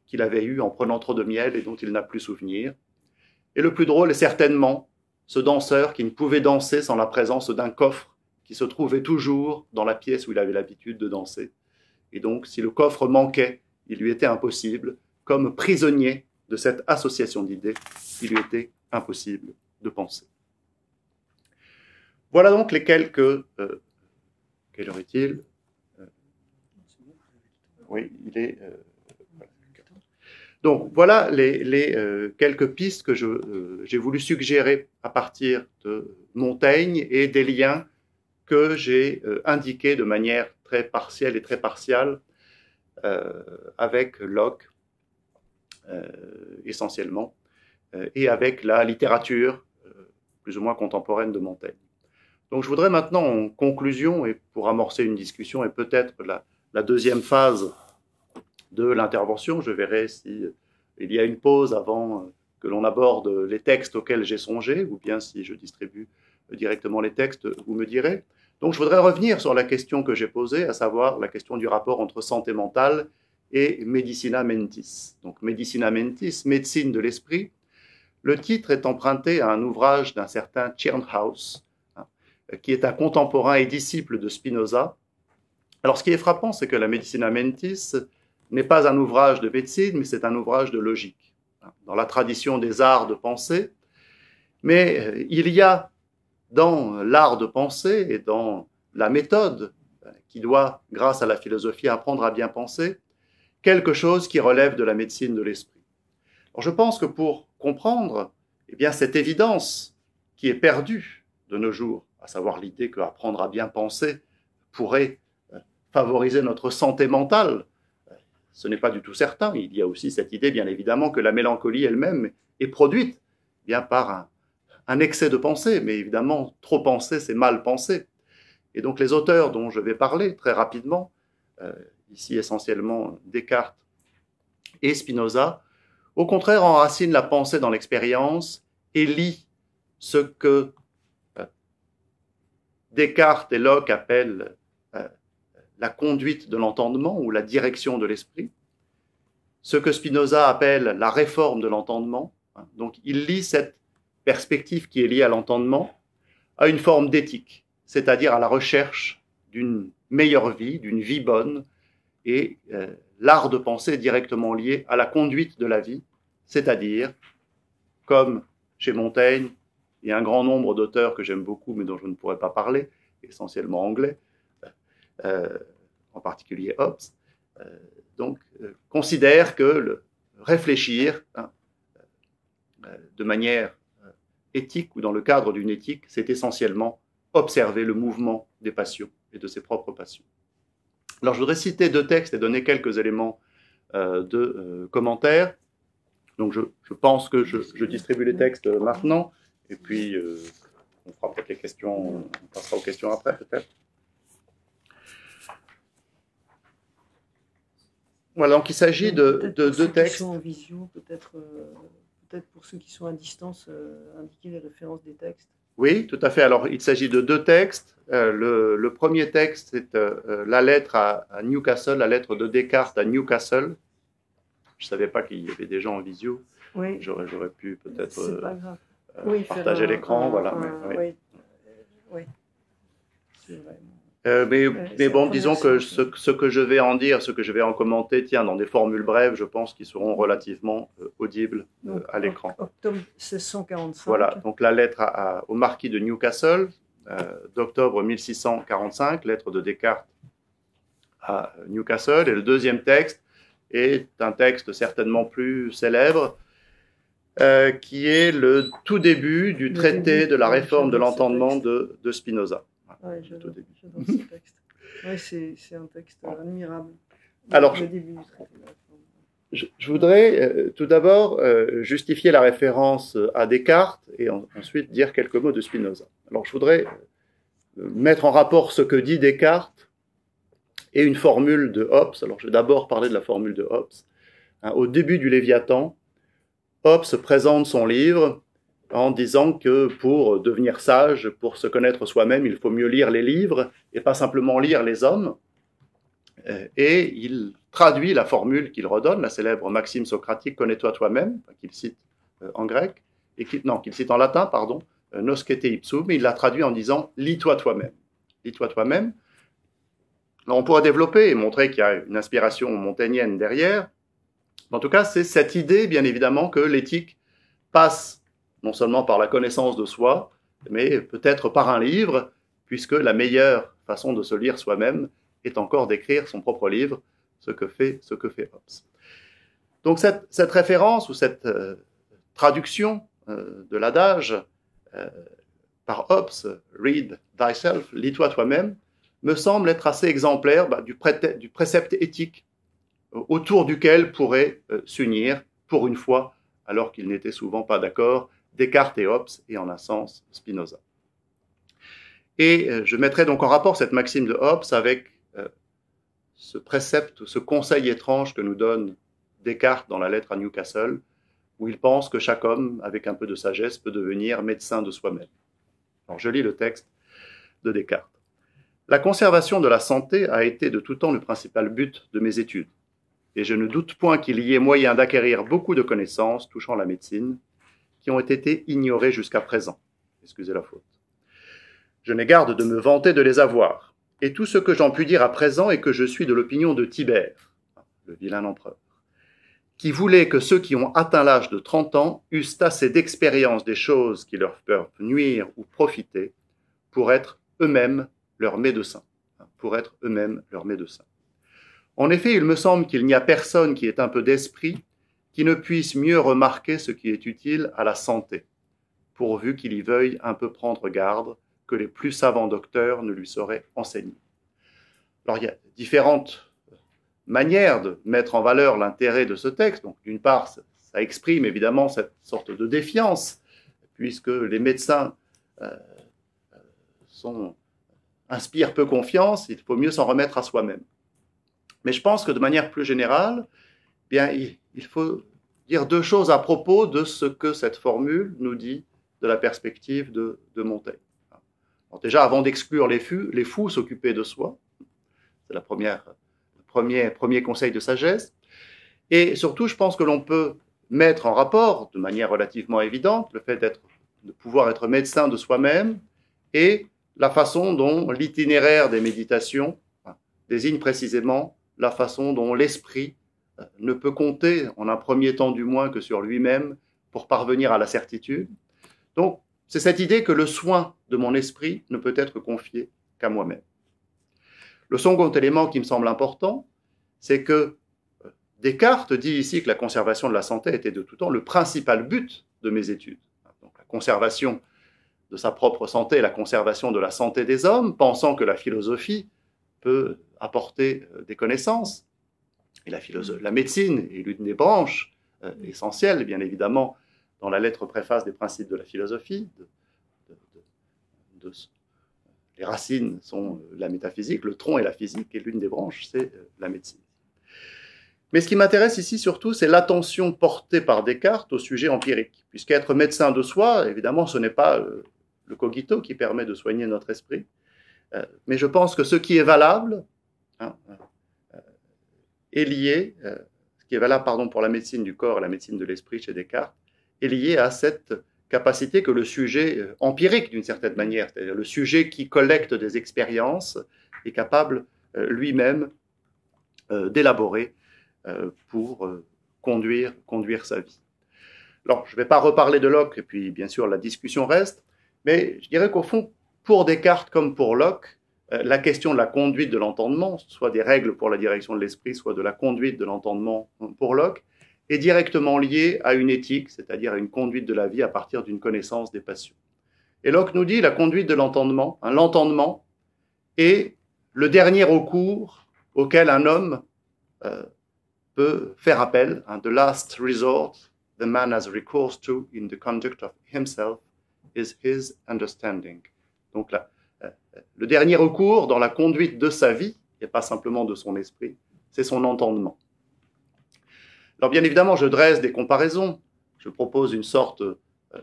qu'il avait eue en prenant trop de miel et dont il n'a plus souvenir. Et le plus drôle est certainement ce danseur qui ne pouvait danser sans la présence d'un coffre qui se trouvait toujours dans la pièce où il avait l'habitude de danser. Et donc, si le coffre manquait, il lui était impossible, comme prisonnier de cette association d'idées, il lui était impossible de penser. Voilà donc les quelques... quelle heure est-il? Oui, il est... Donc voilà les quelques pistes que j'ai voulu suggérer à partir de Montaigne et des liens que j'ai indiqués de manière très partielle et très partiale avec Locke essentiellement et avec la littérature plus ou moins contemporaine de Montaigne. Donc je voudrais maintenant en conclusion et pour amorcer une discussion et peut-être la deuxième phase de l'intervention, je verrai si il y a une pause avant que l'on aborde les textes auxquels j'ai songé, ou bien si je distribue directement les textes, vous me direz. Donc je voudrais revenir sur la question que j'ai posée, à savoir la question du rapport entre santé mentale et medicina mentis. Donc medicina mentis, médecine de l'esprit. Le titre est emprunté à un ouvrage d'un certain Tschirnhaus, qui est un contemporain et disciple de Spinoza. Alors ce qui est frappant, c'est que la medicina mentis n'est pas un ouvrage de médecine, mais c'est un ouvrage de logique, dans la tradition des arts de pensée. Mais il y a dans l'art de penser et dans la méthode qui doit, grâce à la philosophie, apprendre à bien penser, quelque chose qui relève de la médecine de l'esprit. Alors je pense que pour comprendre eh bien, cette évidence qui est perdue de nos jours, à savoir l'idée qu'apprendre à bien penser pourrait favoriser notre santé mentale, ce n'est pas du tout certain. Il y a aussi cette idée, bien évidemment, que la mélancolie elle-même est produite bien par un excès de pensée, mais évidemment, trop penser, c'est mal penser. Et donc les auteurs dont je vais parler très rapidement, ici essentiellement Descartes et Spinoza, au contraire enracinent la pensée dans l'expérience et lient ce que Descartes et Locke appellent la conduite de l'entendement ou la direction de l'esprit, ce que Spinoza appelle la réforme de l'entendement. Donc il lie cette perspective qui est liée à l'entendement à une forme d'éthique, c'est-à-dire à la recherche d'une meilleure vie, d'une vie bonne, et l'art de penser est directement lié à la conduite de la vie, c'est-à-dire, comme chez Montaigne et un grand nombre d'auteurs que j'aime beaucoup mais dont je ne pourrais pas parler, essentiellement anglais, en particulier Hobbes, considère que le réfléchir de manière éthique ou dans le cadre d'une éthique, c'est essentiellement observer le mouvement des passions et de ses propres passions. Alors je voudrais citer 2 textes et donner quelques éléments de commentaires. Donc je pense que je distribue les textes maintenant, et puis on fera peut-être les questions, on passera aux questions après peut-être. Voilà, donc il s'agit de 2 textes. Qui sont en visio, peut-être pour ceux qui sont à distance, indiquer les références des textes. Oui, tout à fait. Alors, il s'agit de 2 textes. Le premier texte, c'est la lettre à Newcastle, la lettre de Descartes à Newcastle. Je ne savais pas qu'il y avait des gens en visio. Oui. J'aurais pu peut-être faire partager l'écran. Voilà. Oui. C'est vrai. Mais bon, disons que ce que je vais en dire, ce que je vais en commenter, tient dans des formules brèves, je pense, qui seront relativement audibles à l'écran. Octobre 1645. Voilà, donc la lettre au marquis de Newcastle, d'octobre 1645, lettre de Descartes à Newcastle. Et le deuxième texte est un texte certainement plus célèbre, qui est le tout début du traité de la réforme de l'entendement de Spinoza. Oui, j'adore ce texte. Oui, c'est un texte admirable. Alors, le début du traité. Je voudrais tout d'abord justifier la référence à Descartes et ensuite dire quelques mots de Spinoza. Alors, je voudrais mettre en rapport ce que dit Descartes et une formule de Hobbes. Alors, je vais d'abord parler de la formule de Hobbes. Au début du Léviathan, Hobbes présente son livre en disant que pour devenir sage, pour se connaître soi-même, il faut mieux lire les livres et pas simplement lire les hommes. Et il traduit la formule qu'il redonne, la célèbre maxime socratique « connais-toi toi-même », qu'il cite en grec, et qu'il cite en latin, pardon, « noscete ipsum », mais il l'a traduit en disant « lis-toi toi-même ». Lis-toi toi-même. On pourra développer et montrer qu'il y a une inspiration montaignienne derrière. En tout cas, c'est cette idée, bien évidemment, que l'éthique passe non seulement par la connaissance de soi, mais peut-être par un livre, puisque la meilleure façon de se lire soi-même est encore d'écrire son propre livre, ce que fait Hobbes. Donc cette référence ou cette traduction de l'adage par Hobbes, « read thyself », « lis-toi toi-même », me semble être assez exemplaire du précepte éthique autour duquel pourraient s'unir, pour une fois, alors qu'ils n'étaient souvent pas d'accord, Descartes et Hobbes, et en un sens Spinoza. Et je mettrai donc en rapport cette maxime de Hobbes avec ce précepte, ce conseil étrange que nous donne Descartes dans la lettre à Newcastle, où il pense que chaque homme, avec un peu de sagesse, peut devenir médecin de soi-même. Alors je lis le texte de Descartes. La conservation de la santé a été de tout temps le principal but de mes études, et je ne doute point qu'il y ait moyen d'acquérir beaucoup de connaissances touchant la médecine, qui ont été ignorés jusqu'à présent. Excusez la faute. Je n'ai garde de me vanter de les avoir. Et tout ce que j'en puis dire à présent est que je suis de l'opinion de Tibère, le vilain empereur, qui voulait que ceux qui ont atteint l'âge de 30 ans eussent assez d'expérience des choses qui leur peuvent nuire ou profiter pour être eux-mêmes leurs médecins. En effet, il me semble qu'il n'y a personne qui ait un peu d'esprit qui ne puisse mieux remarquer ce qui est utile à la santé, pourvu qu'il y veuille un peu prendre garde que les plus savants docteurs ne lui sauraient enseigner. Alors, il y a différentes manières de mettre en valeur l'intérêt de ce texte. Donc, d'une part, ça exprime évidemment cette sorte de défiance, puisque les médecins inspirent peu confiance, il faut mieux s'en remettre à soi-même. Mais je pense que de manière plus générale, bien, il faut dire 2 choses à propos de ce que cette formule nous dit de la perspective de Montaigne. Alors déjà, avant d'exclure les fous, s'occuper de soi, c'est le premier conseil de sagesse. Et surtout, je pense que l'on peut mettre en rapport, de manière relativement évidente, le fait de pouvoir être médecin de soi-même et la façon dont l'itinéraire des méditations désigne précisément la façon dont l'esprit ne peut compter, en un premier temps du moins, que sur lui-même pour parvenir à la certitude. Donc, c'est cette idée que le soin de mon esprit ne peut être confié qu'à moi-même. Le second élément qui me semble important, c'est que Descartes dit ici que la conservation de la santé était de tout temps le principal but de mes études. Donc la conservation de sa propre santé, la conservation de la santé des hommes, pensant que la philosophie peut apporter des connaissances. Et la médecine est l'une des branches essentielles, bien évidemment, dans la lettre préface des principes de la philosophie. Les racines sont la métaphysique, le tronc est la physique, et l'une des branches, c'est la médecine. Mais ce qui m'intéresse ici surtout, c'est l'attention portée par Descartes au sujet empirique. Puisqu'être médecin de soi, évidemment, ce n'est pas le cogito qui permet de soigner notre esprit, mais je pense que ce qui est valable est lié, ce qui est valable pour la médecine du corps et la médecine de l'esprit chez Descartes, est lié à cette capacité que le sujet empirique, d'une certaine manière, c'est-à-dire le sujet qui collecte des expériences, est capable lui-même d'élaborer pour conduire sa vie. Alors, je ne vais pas reparler de Locke, et puis bien sûr la discussion reste, mais je dirais qu'au fond, pour Descartes comme pour Locke, la question de la conduite de l'entendement, soit des règles pour la direction de l'esprit, soit de la conduite de l'entendement pour Locke, est directement liée à une éthique, c'est-à-dire à une conduite de la vie à partir d'une connaissance des passions. Et Locke nous dit la conduite de l'entendement, l'entendement est le dernier recours auquel un homme peut faire appel, the last resort the man has recourse to in the conduct of himself is his understanding. Donc le dernier recours dans la conduite de sa vie, et pas simplement de son esprit, c'est son entendement. Alors bien évidemment, je dresse des comparaisons, je propose une sorte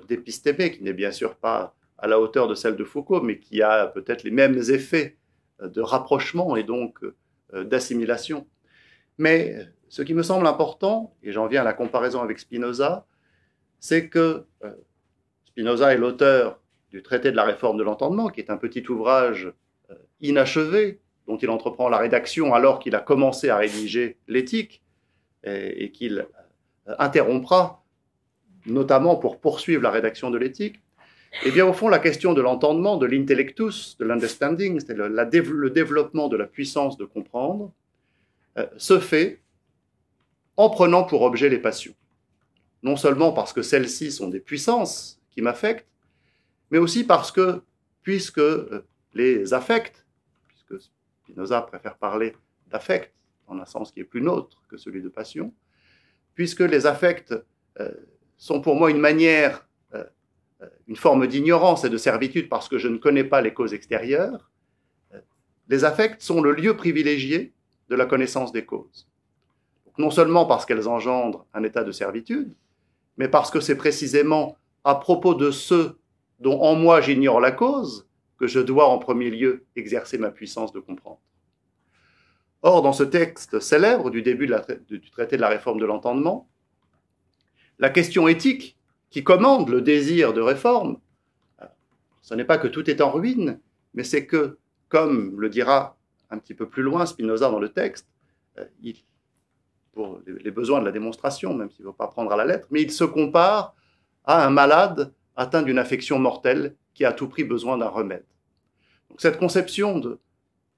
d'épistémé qui n'est bien sûr pas à la hauteur de celle de Foucault, mais qui a peut-être les mêmes effets de rapprochement et donc d'assimilation. Mais ce qui me semble important, et j'en viens à la comparaison avec Spinoza, c'est que Spinoza est l'auteur du traité de la réforme de l'entendement, qui est un petit ouvrage inachevé, dont il entreprend la rédaction alors qu'il a commencé à rédiger l'éthique, et qu'il interrompra, notamment pour poursuivre la rédaction de l'éthique. Et bien au fond, la question de l'entendement, de l'intellectus, de l'understanding, c'est le développement de la puissance de comprendre, se fait en prenant pour objet les passions. Non seulement parce que celles-ci sont des puissances qui m'affectent, mais aussi parce que, puisque les affects, puisque Spinoza préfère parler d'affects, dans un sens qui est plus nôtre que celui de passion, puisque les affects sont pour moi une manière, une forme d'ignorance et de servitude parce que je ne connais pas les causes extérieures, les affects sont le lieu privilégié de la connaissance des causes. Donc, non seulement parce qu'elles engendrent un état de servitude, mais parce que c'est précisément à propos de ceux dont en moi j'ignore la cause que je dois en premier lieu exercer ma puissance de comprendre. Or, dans ce texte célèbre du début du traité de la réforme de l'entendement, la question éthique qui commande le désir de réforme, ce n'est pas que tout est en ruine, mais c'est que, comme le dira un petit peu plus loin Spinoza dans le texte, pour les besoins de la démonstration, même s'il ne veut pas prendre à la lettre, mais il se compare à un malade atteint d'une affection mortelle qui a à tout prix besoin d'un remède. Donc, cette conception de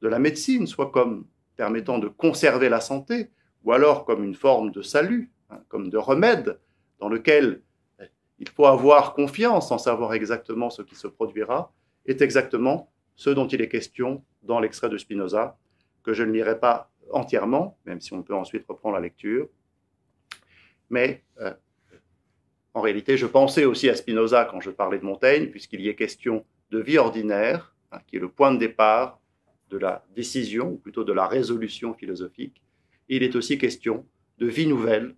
la médecine, soit comme permettant de conserver la santé, ou alors comme une forme de salut, comme de remède, dans lequel il faut avoir confiance en savoir exactement ce qui se produira, est exactement ce dont il est question dans l'extrait de Spinoza, que je ne lirai pas entièrement, même si on peut ensuite reprendre la lecture. Mais en réalité, je pensais aussi à Spinoza quand je parlais de Montaigne, puisqu'il y est question de vie ordinaire, qui est le point de départ de la décision, ou plutôt de la résolution philosophique. Et il est aussi question de vie nouvelle,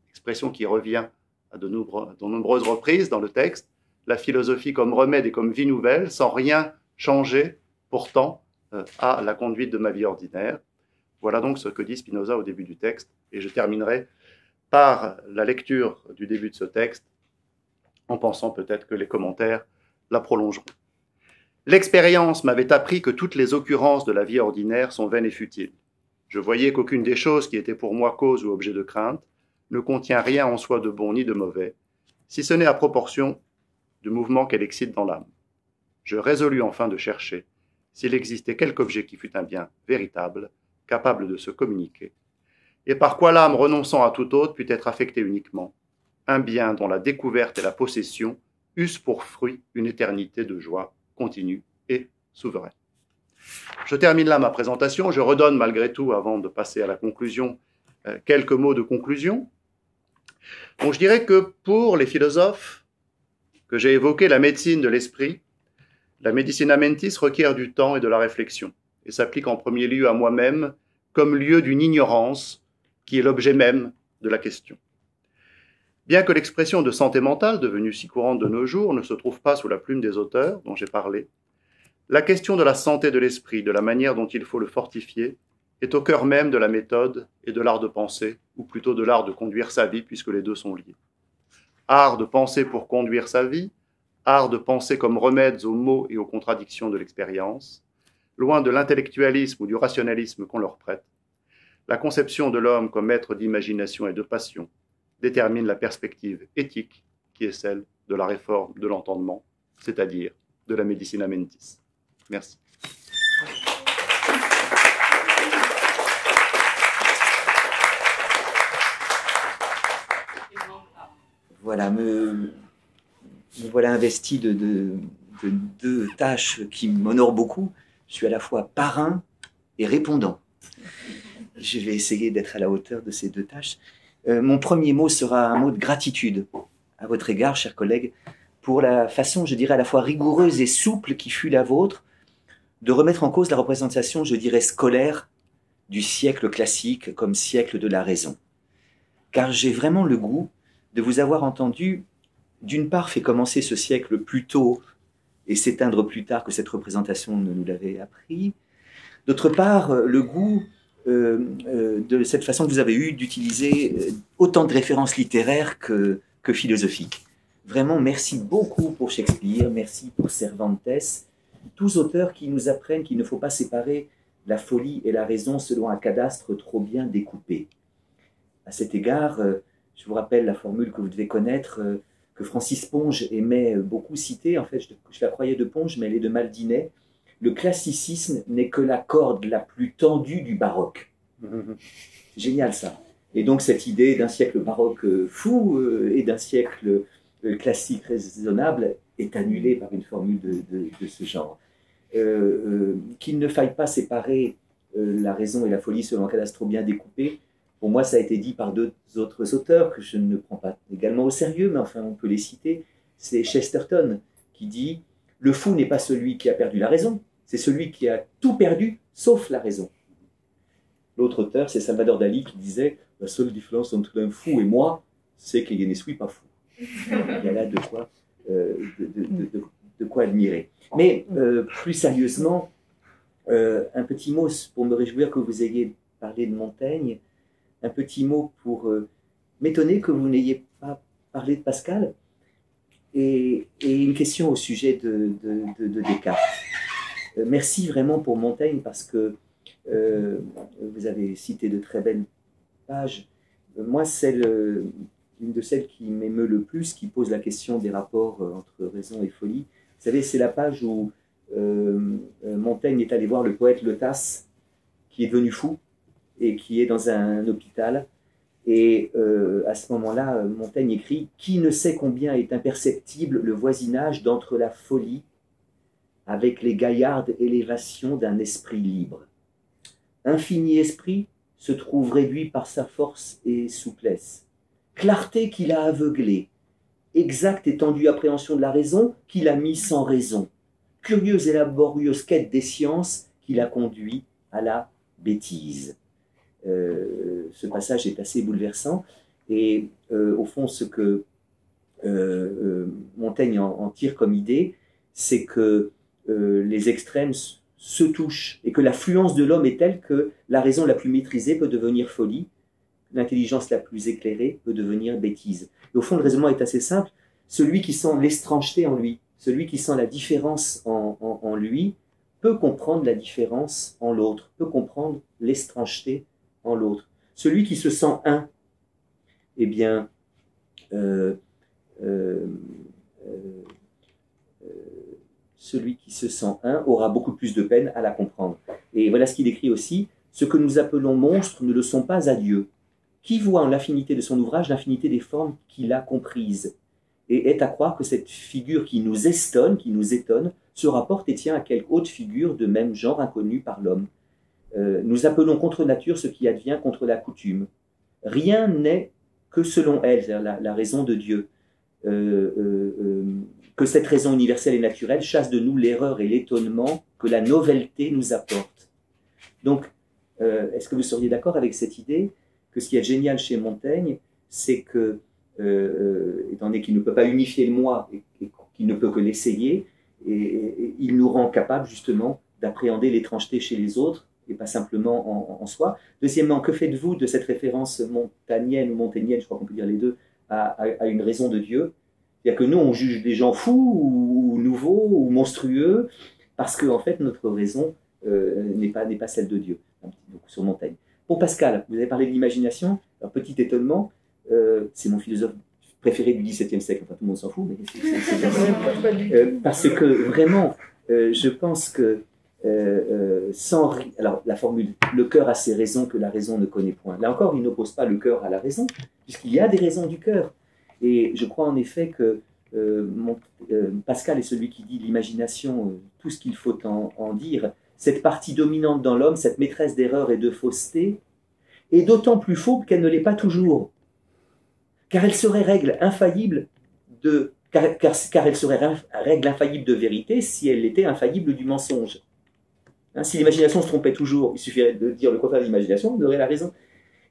expression qui revient à de nombreuses reprises dans le texte, la philosophie comme remède et comme vie nouvelle, sans rien changer pourtant à la conduite de ma vie ordinaire. Voilà donc ce que dit Spinoza au début du texte, et je terminerai par la lecture du début de ce texte, en pensant peut-être que les commentaires la prolongeront. L'expérience m'avait appris que toutes les occurrences de la vie ordinaire sont vaines et futiles. Je voyais qu'aucune des choses qui étaient pour moi cause ou objet de crainte ne contient rien en soi de bon ni de mauvais, si ce n'est à proportion du mouvement qu'elle excite dans l'âme. Je résolus enfin de chercher s'il existait quelque objet qui fût un bien véritable, capable de se communiquer. et par quoi l'âme, renonçant à tout autre, put être affectée uniquement, un bien dont la découverte et la possession eussent pour fruit une éternité de joie continue et souveraine. Je termine là ma présentation. Je redonne malgré tout, avant de passer à la conclusion, quelques mots de conclusion. Donc, je dirais que pour les philosophes que j'ai évoqués, la médecine de l'esprit, la medicina mentis requiert du temps et de la réflexion, et s'applique en premier lieu à moi-même comme lieu d'une ignorance qui est l'objet même de la question. Bien que l'expression de santé mentale, devenue si courante de nos jours, ne se trouve pas sous la plume des auteurs dont j'ai parlé, la question de la santé de l'esprit, de la manière dont il faut le fortifier, est au cœur même de la méthode et de l'art de penser, ou plutôt de l'art de conduire sa vie, puisque les deux sont liés. Art de penser pour conduire sa vie, art de penser comme remèdes aux maux et aux contradictions de l'expérience, loin de l'intellectualisme ou du rationalisme qu'on leur prête. La conception de l'homme comme être d'imagination et de passion détermine la perspective éthique qui est celle de la réforme de l'entendement, c'est-à-dire de la medicina mentis. Merci. Voilà, me voilà investi de deux tâches qui m'honorent beaucoup. Je suis à la fois parrain et répondant. Je vais essayer d'être à la hauteur de ces deux tâches. Mon premier mot sera un mot de gratitude à votre égard, chers collègues, pour la façon, je dirais, à la fois rigoureuse et souple qui fut la vôtre de remettre en cause la représentation, je dirais, scolaire du siècle classique comme siècle de la raison. Car j'ai vraiment le goût de vous avoir entendu, d'une part, fait commencer ce siècle plus tôt et s'éteindre plus tard que cette représentation ne nous l'avait appris. D'autre part, le goût de cette façon que vous avez eue d'utiliser autant de références littéraires que philosophiques. Vraiment, merci beaucoup pour Shakespeare, merci pour Cervantes, tous auteurs qui nous apprennent qu'il ne faut pas séparer la folie et la raison selon un cadastre trop bien découpé. À cet égard, je vous rappelle la formule que vous devez connaître, que Francis Ponge aimait beaucoup citer. En fait, je la croyais de Ponge, mais elle est de Maldinet. Le classicisme n'est que la corde la plus tendue du baroque. C'est génial, ça. Et donc, cette idée d'un siècle baroque fou et d'un siècle classique raisonnable est annulée par une formule de ce genre. Qu'il ne faille pas séparer la raison et la folie selon un cadastre trop bien découpé. Pour moi, ça a été dit par deux autres auteurs que je ne prends pas également au sérieux, mais enfin, on peut les citer. C'est Chesterton qui dit « Le fou n'est pas celui qui a perdu la raison, c'est celui qui a tout perdu, sauf la raison. » L'autre auteur, c'est Salvador Dali qui disait « La seule différence entre un fou et moi, c'est que je ne suis pas fou. » Il y a là de quoi admirer. Mais plus sérieusement, un petit mot pour me réjouir que vous ayez parlé de Montaigne, un petit mot pour m'étonner que vous n'ayez pas parlé de Pascal, et une question au sujet de Descartes. Merci vraiment pour Montaigne, parce que vous avez cité de très belles pages. Moi, une de celles qui m'émeut le plus, qui pose la question des rapports entre raison et folie, vous savez, c'est la page où Montaigne est allé voir le poète Le Tasse, qui est devenu fou, et qui est dans un hôpital. Et à ce moment-là, Montaigne écrit « Qui ne sait combien est imperceptible le voisinage d'entre la folie avec les gaillardes élévations d'un esprit libre. Infini esprit se trouve réduit par sa force et souplesse. Clarté qu'il a aveuglée, exacte étendue appréhension de la raison qu'il a mis sans raison. Curieuse et laborieuse quête des sciences qu'il a conduit à la bêtise. » Ce passage est assez bouleversant et au fond ce que Montaigne en tire comme idée, c'est que les extrêmes se touchent et que l'affluence de l'homme est telle que la raison la plus maîtrisée peut devenir folie, l'intelligence la plus éclairée peut devenir bêtise. Et au fond le raisonnement est assez simple, celui qui sent l'estrangeté en lui, celui qui sent la différence en lui peut comprendre la différence en l'autre, peut comprendre l'estrangeté en l'autre. Celui qui se sent un, eh bien, celui qui se sent un aura beaucoup plus de peine à la comprendre. Et voilà ce qu'il écrit aussi, Ce que nous appelons monstres ne le sont pas à Dieu, qui voit en l'infinité de son ouvrage l'infinité des formes qu'il a comprises, et est à croire que cette figure qui nous étonne, se rapporte et tient à quelque autre figure de même genre inconnue par l'homme. Nous appelons contre nature ce qui advient contre la coutume. Rien n'est que selon elle, c'est-à-dire la raison de Dieu, que cette raison universelle et naturelle chasse de nous l'erreur et l'étonnement que la novelté nous apporte. Donc, est-ce que vous seriez d'accord avec cette idée que ce qui est génial chez Montaigne, c'est que, étant donné qu'il ne peut pas unifier le moi et qu'il ne peut que l'essayer, et il nous rend capable justement d'appréhender l'étrangeté chez les autres et pas simplement en soi. Deuxièmement, que faites-vous de cette référence montaignienne ou montaignienne, je crois qu'on peut dire les deux, à une raison de Dieu? C'est-à-dire que nous, on juge des gens fous ou nouveaux ou monstrueux parce que en fait, notre raison n'est pas celle de Dieu. Donc, sur Montaigne. Pour Pascal, vous avez parlé de l'imagination. Alors, petit étonnement, c'est mon philosophe préféré du XVIIe siècle, enfin tout le monde s'en fout, mais parce que vraiment, je pense que alors la formule « le cœur a ses raisons que la raison ne connaît point », là encore, il n'oppose pas le cœur à la raison, puisqu'il y a des raisons du cœur. Et je crois en effet que Pascal est celui qui dit l'imagination, tout ce qu'il faut en dire, cette partie dominante dans l'homme, cette maîtresse d'erreur et de fausseté, est d'autant plus faux qu'elle ne l'est pas toujours. Car elle serait règle infaillible de vérité si elle était infaillible du mensonge. Hein, si l'imagination se trompait toujours, il suffirait de dire le contraire de l'imagination, on aurait la raison.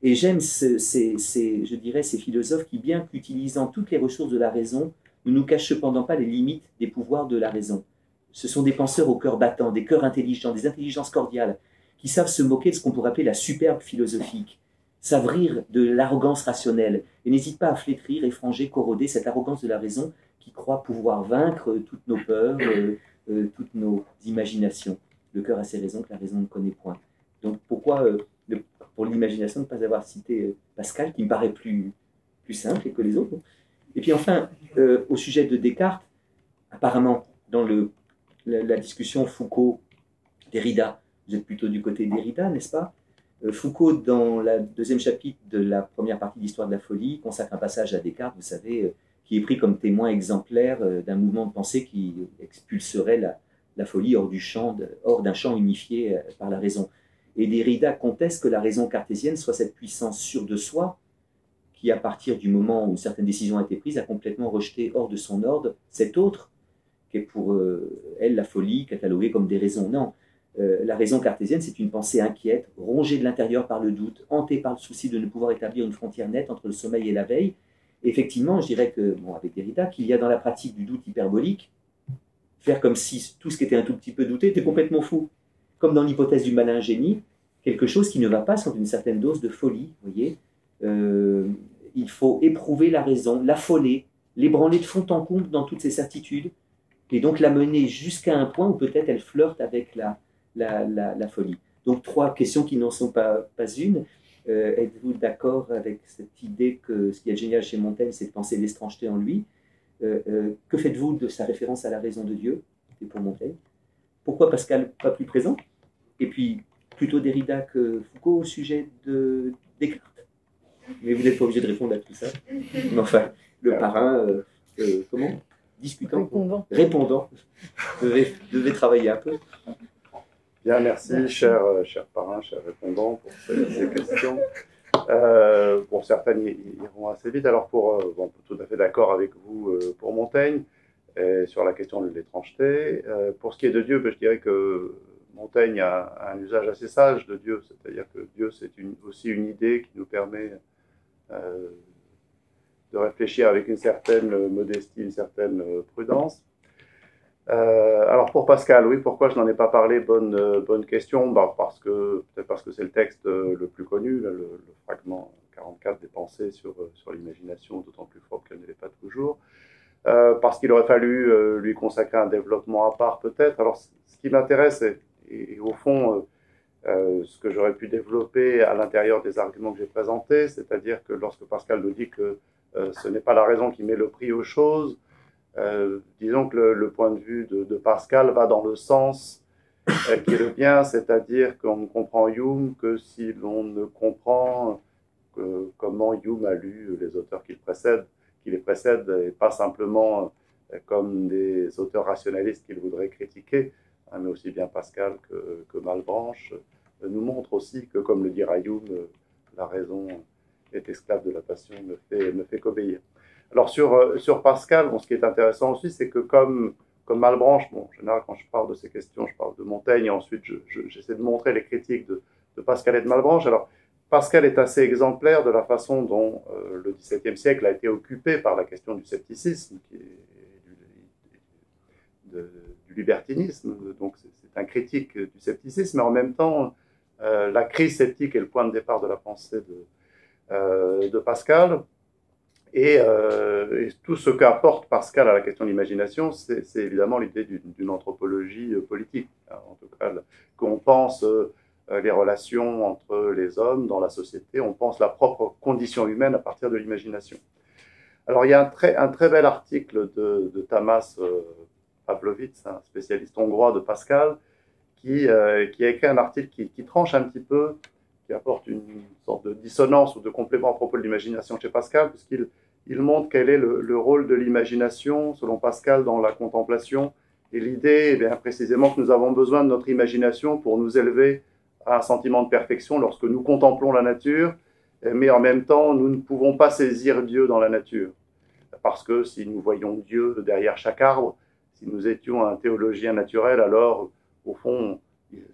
Et j'aime je dirais, ces philosophes qui, bien qu'utilisant toutes les ressources de la raison, ne nous cachent cependant pas les limites des pouvoirs de la raison. Ce sont des penseurs au cœur battant, des cœurs intelligents, des intelligences cordiales, qui savent se moquer de ce qu'on pourrait appeler la superbe philosophique, savent rire de l'arrogance rationnelle, et n'hésitent pas à flétrir, effranger, corroder cette arrogance de la raison qui croit pouvoir vaincre toutes nos peurs, toutes nos imaginations. Le cœur a ses raisons que la raison ne connaît point. Donc pourquoi, pour l'imagination, ne pas avoir cité Pascal, qui me paraît plus simple que les autres. Et puis enfin, au sujet de Descartes, apparemment, dans la discussion Foucault-Derrida, vous êtes plutôt du côté de Derrida, n'est-ce pas? Foucault, dans le deuxième chapitre de la première partie de l'Histoire de la folie, consacre un passage à Descartes, vous savez, qui est pris comme témoin exemplaire d'un mouvement de pensée qui expulserait la folie hors d'un champ unifié par la raison. Et Derrida conteste que la raison cartésienne soit cette puissance sûre de soi qui, à partir du moment où une certaine décision a été prise, a complètement rejeté hors de son ordre cet autre, qui est pour elle la folie, cataloguée comme déraison. Non, la raison cartésienne, c'est une pensée inquiète, rongée de l'intérieur par le doute, hantée par le souci de ne pouvoir établir une frontière nette entre le sommeil et la veille. Et effectivement, je dirais que, avec Derrida, qu'il y a dans la pratique du doute hyperbolique, faire comme si tout ce qui était un tout petit peu douté était complètement fou. Comme dans l'hypothèse du malin génie, quelque chose qui ne va pas sans une certaine dose de folie, vous voyez. Il faut éprouver la raison, l'affoler, l'ébranler de fond en comble dans toutes ses certitudes, et donc la mener jusqu'à un point où peut-être elle flirte avec la folie. Donc 3 questions qui n'en sont pas une. Êtes-vous d'accord avec cette idée que ce qui est génial chez Montaigne, c'est de penser l'estrangeté en lui? Que faites-vous de sa référence à la raison de Dieu? C'est pour Montaigne. Pourquoi Pascal pas plus présent? Et puis, plutôt Derrida que Foucault au sujet de Descartes. Mais vous n'êtes pas obligé de répondre à tout ça. Mais enfin, le parrain, comment? Discutant. Répondant. Devait travailler un peu. Bien, merci, cher parrain, cher répondant, pour ces questions. Bon, certaines iront assez vite. Alors, tout à fait d'accord avec vous pour Montaigne, sur la question de l'étrangeté. Pour ce qui est de Dieu, je dirais que Montaigne a un usage assez sage de Dieu, c'est-à-dire que Dieu, c'est aussi une idée qui nous permet de réfléchir avec une certaine modestie, une certaine prudence. Alors pour Pascal, oui, pourquoi je n'en ai pas parlé? Bonne question. Peut-être parce que c'est le texte le plus connu, le fragment 44 des pensées sur l'imagination, d'autant plus fort qu'elle ne l'est pas toujours. Parce qu'il aurait fallu lui consacrer un développement à part, peut-être. Alors ce qui m'intéresse, et au fond, ce que j'aurais pu développer à l'intérieur des arguments que j'ai présentés, c'est-à-dire que lorsque Pascal nous dit que ce n'est pas la raison qui met le prix aux choses, disons que le point de vue de Pascal va dans le sens qui est le bien, c'est-à-dire qu'on ne comprend Hume que si l'on ne comprend comment Hume a lu les auteurs qui les précèdent, et pas simplement comme des auteurs rationalistes qu'il voudrait critiquer, hein, mais aussi bien Pascal que Malebranche nous montre aussi que, comme le dira Hume, la raison est esclave de la passion, ne fait qu'obéir. Alors sur Pascal, bon, ce qui est intéressant aussi, c'est que comme Malebranche, bon, en général, quand je parle de ces questions, je parle de Montaigne, et ensuite j'essaie de montrer les critiques de Pascal et de Malebranche. Alors, Pascal est assez exemplaire de la façon dont le XVIIe siècle a été occupé par la question du scepticisme, du libertinisme. Donc, c'est un critique du scepticisme, mais en même temps, la crise sceptique est le point de départ de la pensée de Pascal. Et tout ce qu'apporte Pascal à la question de l'imagination, c'est évidemment l'idée d'une anthropologie politique. En tout cas, qu'on pense les relations entre les hommes dans la société, on pense la propre condition humaine à partir de l'imagination. Alors, il y a un très bel article de Tamas Pavlovitz, un spécialiste hongrois de Pascal, qui a écrit un article qui tranche un petit peu, qui apporte une sorte de dissonance ou de complément à propos de l'imagination chez Pascal, puisqu'il montre quel est le rôle de l'imagination, selon Pascal, dans la contemplation. Et l'idée, eh bien, précisément, que nous avons besoin de notre imagination pour nous élever à un sentiment de perfection lorsque nous contemplons la nature, mais en même temps, nous ne pouvons pas saisir Dieu dans la nature. Parce que si nous voyons Dieu derrière chaque arbre, si nous étions un théologien naturel, alors, au fond,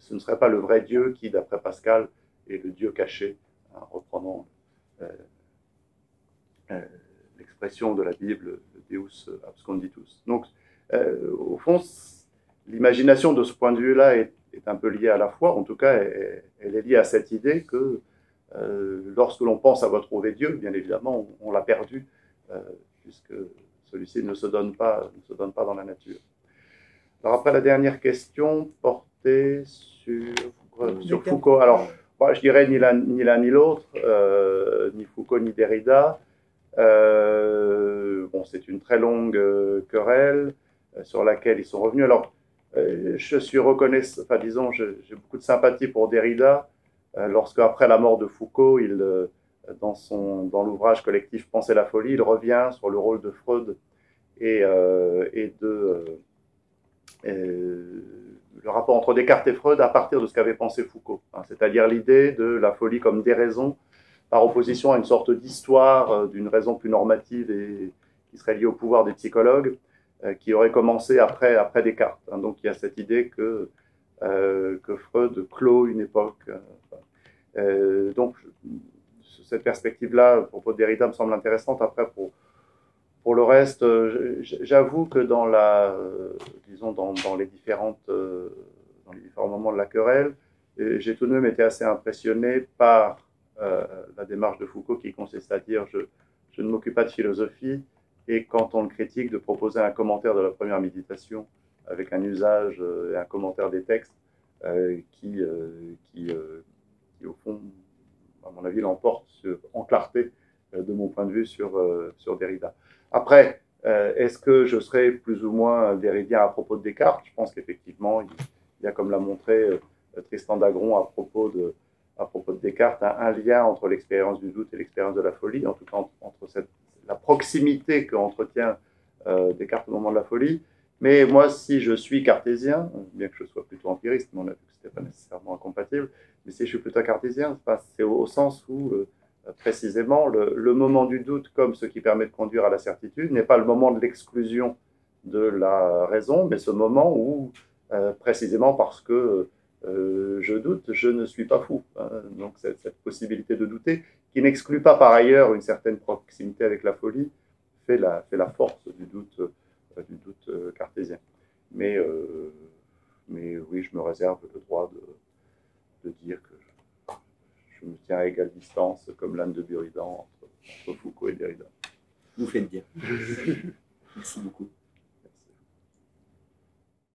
ce ne serait pas le vrai Dieu qui, d'après Pascal, est le Dieu caché, hein, reprenant l'expression de la Bible, Deus absconditus. Donc, au fond, l'imagination de ce point de vue-là est un peu liée à la foi, en tout cas, elle est liée à cette idée que lorsque l'on pense avoir trouvé Dieu, bien évidemment, on l'a perdu, puisque celui-ci ne se donne pas dans la nature. Alors après, la dernière question portait sur Foucault. Alors, moi, je dirais ni l'un ni l'autre, ni Foucault ni Derrida. Bon, c'est une très longue querelle sur laquelle ils sont revenus. Alors, je suis reconnaissant, enfin disons, j'ai beaucoup de sympathie pour Derrida, lorsque après la mort de Foucault, dans l'ouvrage collectif Penser la folie, il revient sur le rôle de Freud et le rapport entre Descartes et Freud à partir de ce qu'avait pensé Foucault, hein, c'est-à-dire l'idée de la folie comme déraison par opposition à une sorte d'histoire d'une raison plus normative et qui serait liée au pouvoir des psychologues, qui aurait commencé après Descartes. Hein. Donc il y a cette idée que Freud clôt une époque. Donc cette perspective-là, à propos de Derrida, me semble intéressante. Après, pour le reste, j'avoue que dans les différents moments de la querelle, j'ai tout de même été assez impressionné par la démarche de Foucault qui consiste à dire je ne m'occupe pas de philosophie, et quand on le critique, de proposer un commentaire de la première méditation avec un usage et un commentaire des textes qui au fond, à mon avis, l'emporte en clarté de mon point de vue sur Derrida. Après, est-ce que je serais plus ou moins derridien à propos de Descartes? Je pense qu'effectivement, il y a, comme l'a montré Tristan d'Agron à propos de Descartes, un lien entre l'expérience du doute et l'expérience de la folie, en tout cas entre la proximité qu'entretient Descartes au moment de la folie. Mais moi, si je suis cartésien, bien que je sois plutôt empiriste, mais on a vu que ce n'était pas nécessairement incompatible, mais si je suis plutôt cartésien, c'est au sens où, précisément, le moment du doute, comme ce qui permet de conduire à la certitude, n'est pas le moment de l'exclusion de la raison, mais ce moment où, précisément parce que je doute, je ne suis pas fou. Hein. Donc cette possibilité de douter, qui n'exclut pas par ailleurs une certaine proximité avec la folie, fait la force du doute cartésien. Mais oui, je me réserve le droit de dire que je me tiens à égale distance, comme l'âne de Buridan, entre Foucault et Derrida. Vous faites bien. Merci beaucoup.